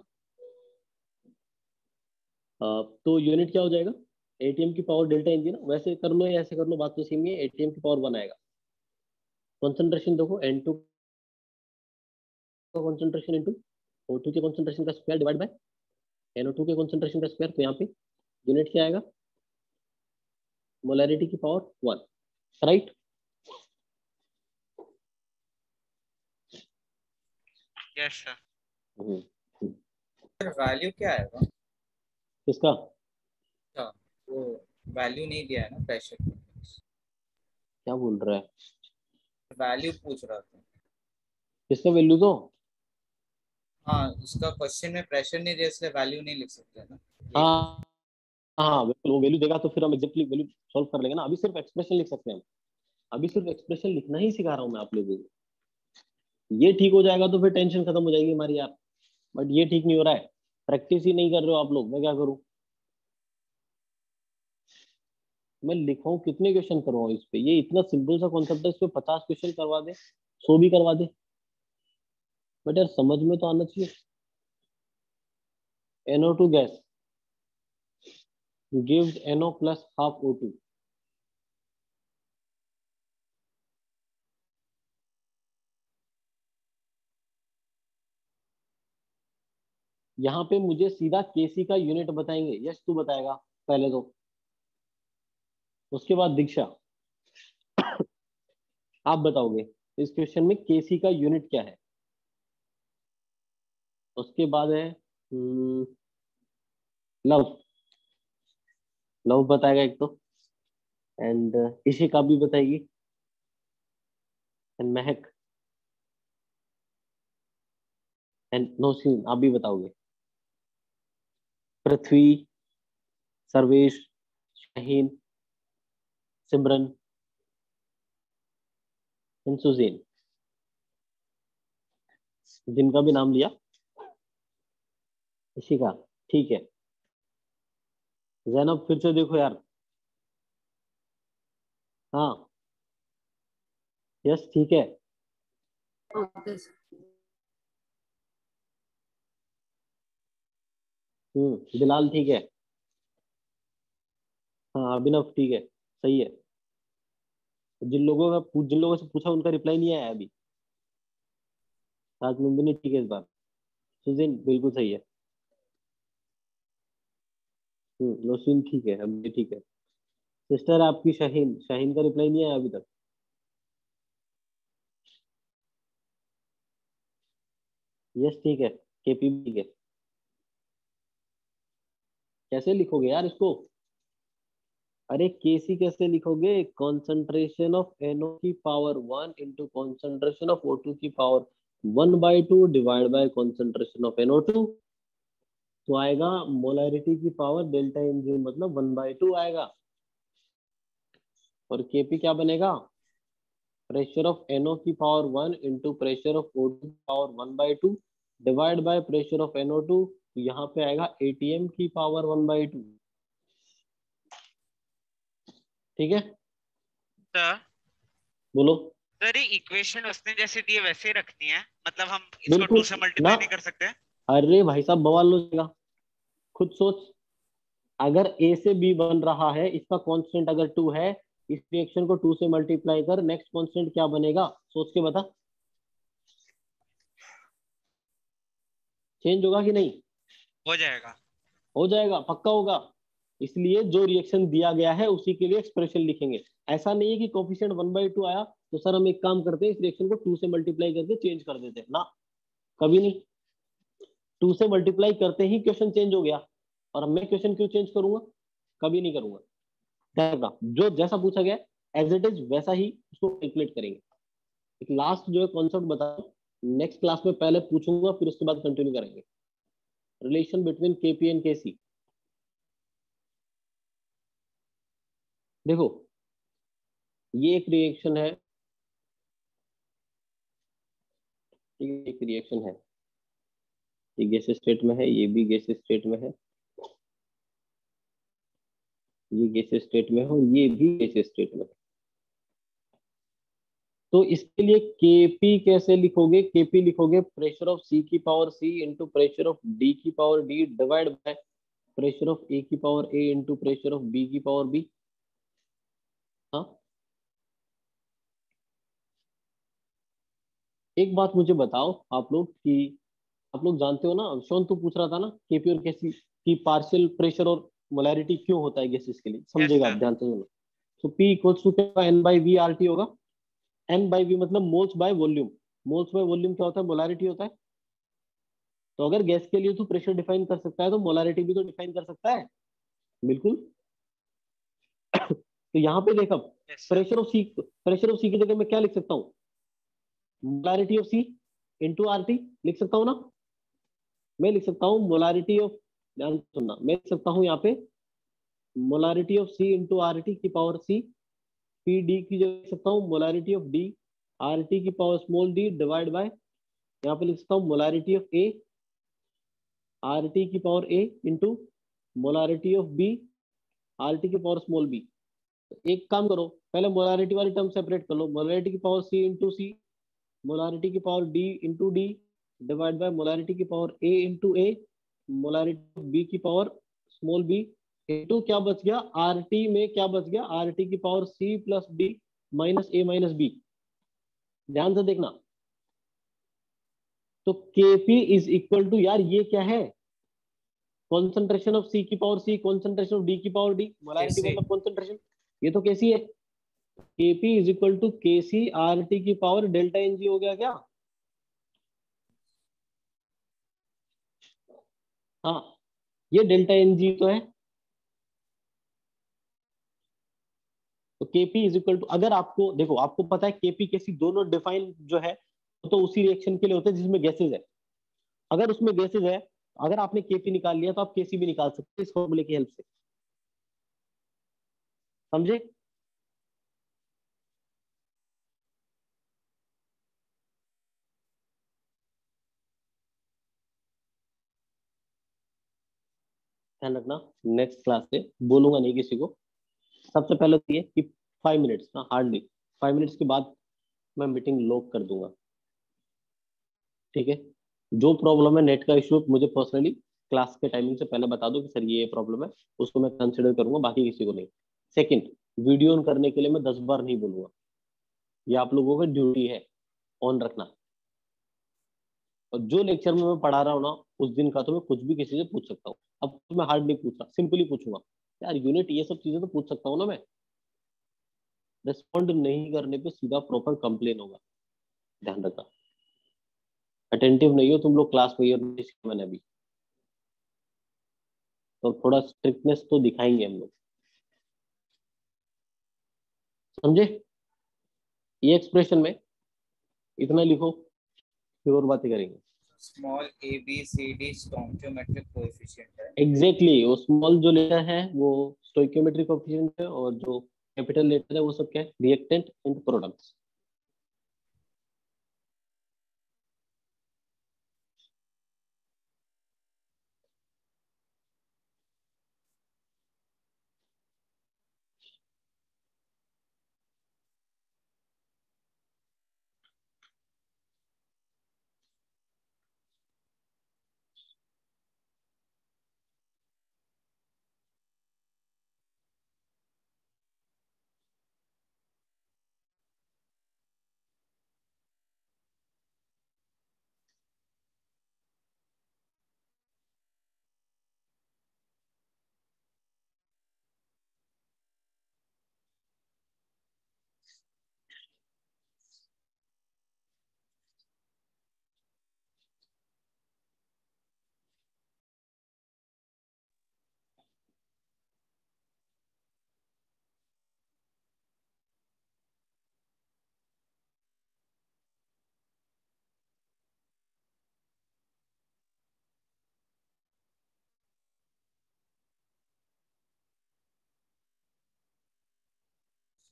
तो यूनिट क्या हो जाएगा, ATM की पावर डेल्टा एनजी ना। वैसे कर लो या ऐसे कर लो, बात तो सेम ही है। ATM की पावर 1 आएगा। कॉन्सेंट्रेशन देखो, N2 का कॉन्सेंट्रेशन इंटू O2 के कॉन्सेंट्रेशन का स्क्वायर डिवाइड बाय NO2 के कॉन्सेंट्रेशन का स्क्वायर। तो यहाँ पे यूनिट क्या आएगा, मोलैरिटी की power 1, right. Yes sir. Value क्या आएगा? किसका? अच्छा, वो वैल्यू नहीं दिया है ना प्रेशर का। क्या बोल रहा है? वैल्यू पूछ रहा था। किसका वैल्यू दो? हाँ, उसका क्वेश्चन में प्रेशर नहीं दिया इसलिए वैल्यू नहीं लिख सकते ना। हाँ हाँ बिल्कुल, वो वैल्यू देगा तो फिर हम एग्जैक्टली वैल्यू सॉल्व कर लेंगे ना। अभी सिर्फ एक्सप्रेशन लिख सकते हैं हम। अभी सिर्फ एक्सप्रेशन लिखना ही सिखा रहा हूँ मैं आप लोगों को। ये ठीक हो जाएगा तो फिर टेंशन खत्म हो जाएगी हमारी यार। बट ये ठीक नहीं हो रहा है, प्रैक्टिस ही नहीं कर रहे हो आप लोग। मैं क्या करूँ? मैं लिखाऊं कितने क्वेश्चन करवाऊं इस पे? ये इतना सिंपल सा कॉन्सेप्ट है, इस पे 50 क्वेश्चन करवा दे, 100 भी करवा दे, बट यार समझ में तो आना चाहिए। NO2 gas gives NO plus half O2। यहाँ पे मुझे सीधा Kc का यूनिट बताएंगे। यश तू बताएगा पहले तो, उसके बाद दीक्षा आप बताओगे इस क्वेश्चन में Kc का यूनिट क्या है। उसके बाद है लव। लव बताएगा एक तो, एंड इशिका भी बताएगी, एंड महक, एंड नौसीन आप भी बताओगे। पृथ्वी, सर्वेश, शाहीन, सिमरन, एंड सुजैन, जिनका भी नाम लिया। इशिका ठीक है। जैनब फिर से देखो यार। हाँ यस ठीक है। बिलाल ठीक है। हाँ अभिनव ठीक है, सही है। जिन लोगों से पूछा उनका रिप्लाई नहीं आया अभी। राजनंदिनी ठीक है इस बार। सुजैन बिल्कुल सही है। नौशीन ठीक है, अभी ठीक है। सिस्टर आपकी शाहीन, शाहीन का रिप्लाई नहीं आया अभी तक। यस ठीक है। KP भी ठीक है। कैसे लिखोगे यार इसको? अरे KC कैसे लिखोगे? कॉन्सेंट्रेशन ऑफ NO की power 1 into concentration of O2 की power 1/2 divide by concentration of NO2। तो आएगा मोलैरिटी की पावर डेल्टा Ng, मतलब 1/2 आएगा। और KP क्या बनेगा? प्रेशर ऑफ NO की power 1 into pressure of O2 की power 1/2 divide by pressure of NO2। तो यहाँ पे आएगा ATM की पावर 1/2। ठीक है सर बोलो। सर ये इक्वेशन उसने जैसे दी है वैसे ही रखनी है, मतलब हम इसको 2 बिल्कुल से ना। मल्टीप्लाई नहीं कर सकते? अरे भाई साहब बवाल हो जाएगा। खुद सोच, अगर A से B बन रहा है, इसका कांस्टेंट अगर 2 है, इस रिएक्शन को 2 से मल्टीप्लाई कर, नेक्स्ट कांस्टेंट क्या बनेगा सोच के बता। चेंज होगा कि नहीं? हो जाएगा। हो जाएगा, पक्का होगा। इसलिए जो रिएक्शन दिया गया है उसी के लिए एक्सप्रेशन लिखेंगे। ऐसा नहीं है कि कोफिशिएंट 1/2 आया तो सर हम एक काम करते हैं, इस रिएक्शन को 2 से मल्टीप्लाई करके चेंज कर देते हैं ना, कभी नहीं। 2 से मल्टीप्लाई करते ही क्वेश्चन चेंज हो गया, और मैं क्वेश्चन क्यों चेंज करूंगा? कभी नहीं करूंगा। जो जैसा पूछा गया एज इट इज वैसा ही उसको कैलकुलेट करेंगे। एक लास्ट जो है कॉन्सेप्ट बताओ, नेक्स्ट क्लास में पहले पूछूंगा, फिर उसके बाद कंटिन्यू करेंगे। रिलेशन बिटवीन केपी एंड केसी। देखो ये एक रिएक्शन है, एक रिएक्शन है, ये गैस स्टेट में है, ये भी गैस स्टेट में है, ये गैस स्टेट में है और ये भी गैस स्टेट में है। तो इसके लिए केपी कैसे लिखोगे? केपी लिखोगे प्रेशर ऑफ सी की power C into pressure of D की power D divide by pressure of A की power A into pressure of B की पावर बी। हाँ, एक बात मुझे बताओ आप लोग कि आप लोग जानते हो ना, शोन तू पूछ रहा था ना केपी और केसी की पार्शियल प्रेशर और मोलैरिटी क्यों होता है गैसेस के लिए, यस समझेगा आप, सर। ध्यान से सुनो। तो पी इक्वल्स टू क्या, N by V R T होगा। एन बाई वी मतलब moles by volume. Moles by volume क्या होता है? मोलैरिटी होता है। तो अगर गैस के लिए तू प्रेशर डिफाइन कर सकता है तो मोलैरिटी भी तो डिफाइन कर सकता है, बिल्कुल। तो यहाँ पे देख, अब yes sir. Pressure of C की जगह मैं क्या लिख सकता हूँ? Molarity of C into R T लिख सकता हूँ ना। मैं लिख सकता हूँ मोलैरिटी ऑफ, ध्यान से सुनना, मैं लिख सकता हूँ यहाँ पे molarity of C into R T की पावर सी, पी डी की जगह लिख सकता हूँ molarity of D R T की power small d divide by, यहाँ पे लिख सकता हूँ molarity of A R T की power A into molarity of B R T की पावर स्मॉल बी। एक काम करो, पहले मोलैरिटी वाली टर्म सेपरेट कर लो, मोलैरिटी की पावर सी इंटू सी, मोलैरिटी की power D into D divide by molarity की power A into A, molarity B की पावर स्मॉल बी इंटू क्या बच गया आर टी में, क्या बच गया आर टी की power C plus D minus A minus B. ध्यान से देखना, तो केपी इज इक्वल टू, यार ये क्या है? कॉन्सेंट्रेशन ऑफ सी की power C, concentration of D की पावर डी, मोलैरिटी कैसे? मतलब कॉन्सेंट्रेशन, ये तो कैसी है? केपी इज इक्वल टू के सी आर टी की पावर डेल्टा एन जी हो गया क्या? हाँ, ये डेल्टा एन जी तो है। तो केपी इज इक्वल टू, अगर आपको देखो, आपको पता है केपी केसी दोनों डिफाइन जो है तो उसी रिएक्शन के लिए होते हैं जिसमें गैसेज है। अगर उसमें गैसेज है, अगर आपने केपी निकाल लिया तो आप केसी भी निकाल सकते हैं इस फॉर्मूले की हेल्प से, समझे? ध्यान रखना, नेक्स्ट क्लास से बोलूंगा नहीं किसी को। सबसे पहले तो ये कि 5 मिनट्स, हाँ हार्डली 5 मिनट्स के बाद मैं मीटिंग लॉक कर दूंगा, ठीक है? जो प्रॉब्लम है नेट का इशू, मुझे पर्सनली क्लास के टाइमिंग से पहले बता दो कि सर ये प्रॉब्लम है, उसको मैं कंसिडर करूंगा, बाकी किसी को नहीं। सेकंड, वीडियो ऑन करने के लिए मैं 10 बार नहीं बोलूंगा, ये आप लोगों की ड्यूटी है ऑन रखना। और जो लेक्चर में मैं पढ़ा रहा हूँ ना उस दिन का तो मैं कुछ भी किसी से पूछ सकता हूँ। अब तो मैं हार्ड नहीं पूछ रहा, सिंपली पूछूंगा, यार यूनिट ये सब चीजें तो पूछ सकता हूँ ना मैं। रिस्पॉन्ड नहीं करने पे सीधा प्रॉपर कंप्लेन होगा, ध्यान रखना। अटेंटिव नहीं हो तुम लोग क्लास में, ये मैंने अभी तो थोड़ा स्ट्रिक्टनेस तो दिखाएंगे हम लोग, समझे? ये एक्सप्रेशन में इतना लिखो, फिर और बातें करेंगे। Small A B C D stoichiometric coefficient है। एग्जैक्टली वो स्मॉल जो लेटर है वो स्टोइकियोमेट्रिक कोएफिशिएंट है, और जो कैपिटल लेटर है वो सब क्या है? Reactant and products.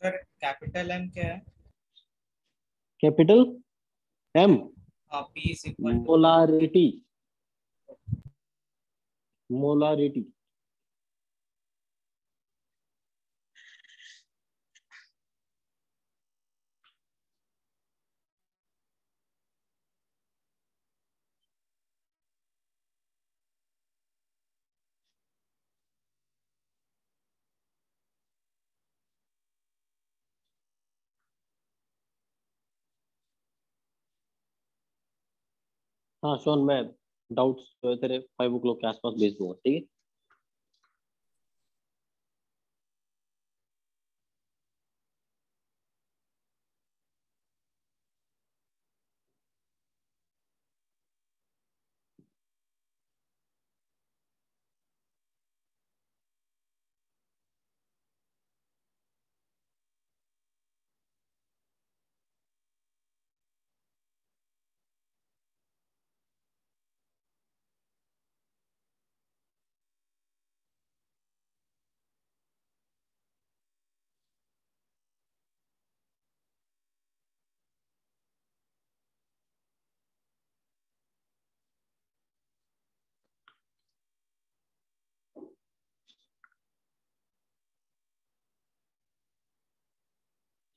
Sir capital M क्या है? कैपिटल एम हाँ, P is equal to molarity, molarity. हाँ शोन, मैं डाउट्स जो है तेरे 5 o'clock के आसपास भेज दूंगा, ठीक है।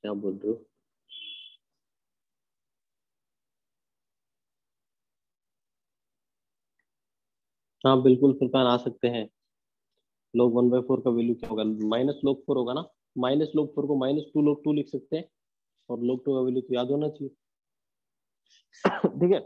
क्या बोल रहे हो? हाँ बिल्कुल फुरकान, आ सकते हैं। log 1/4 का वैल्यू क्या होगा? -log 4 होगा ना। -log 4 को -2 log 2 लिख सकते हैं, और log 2 का वैल्यू तो याद होना चाहिए। ठीक है।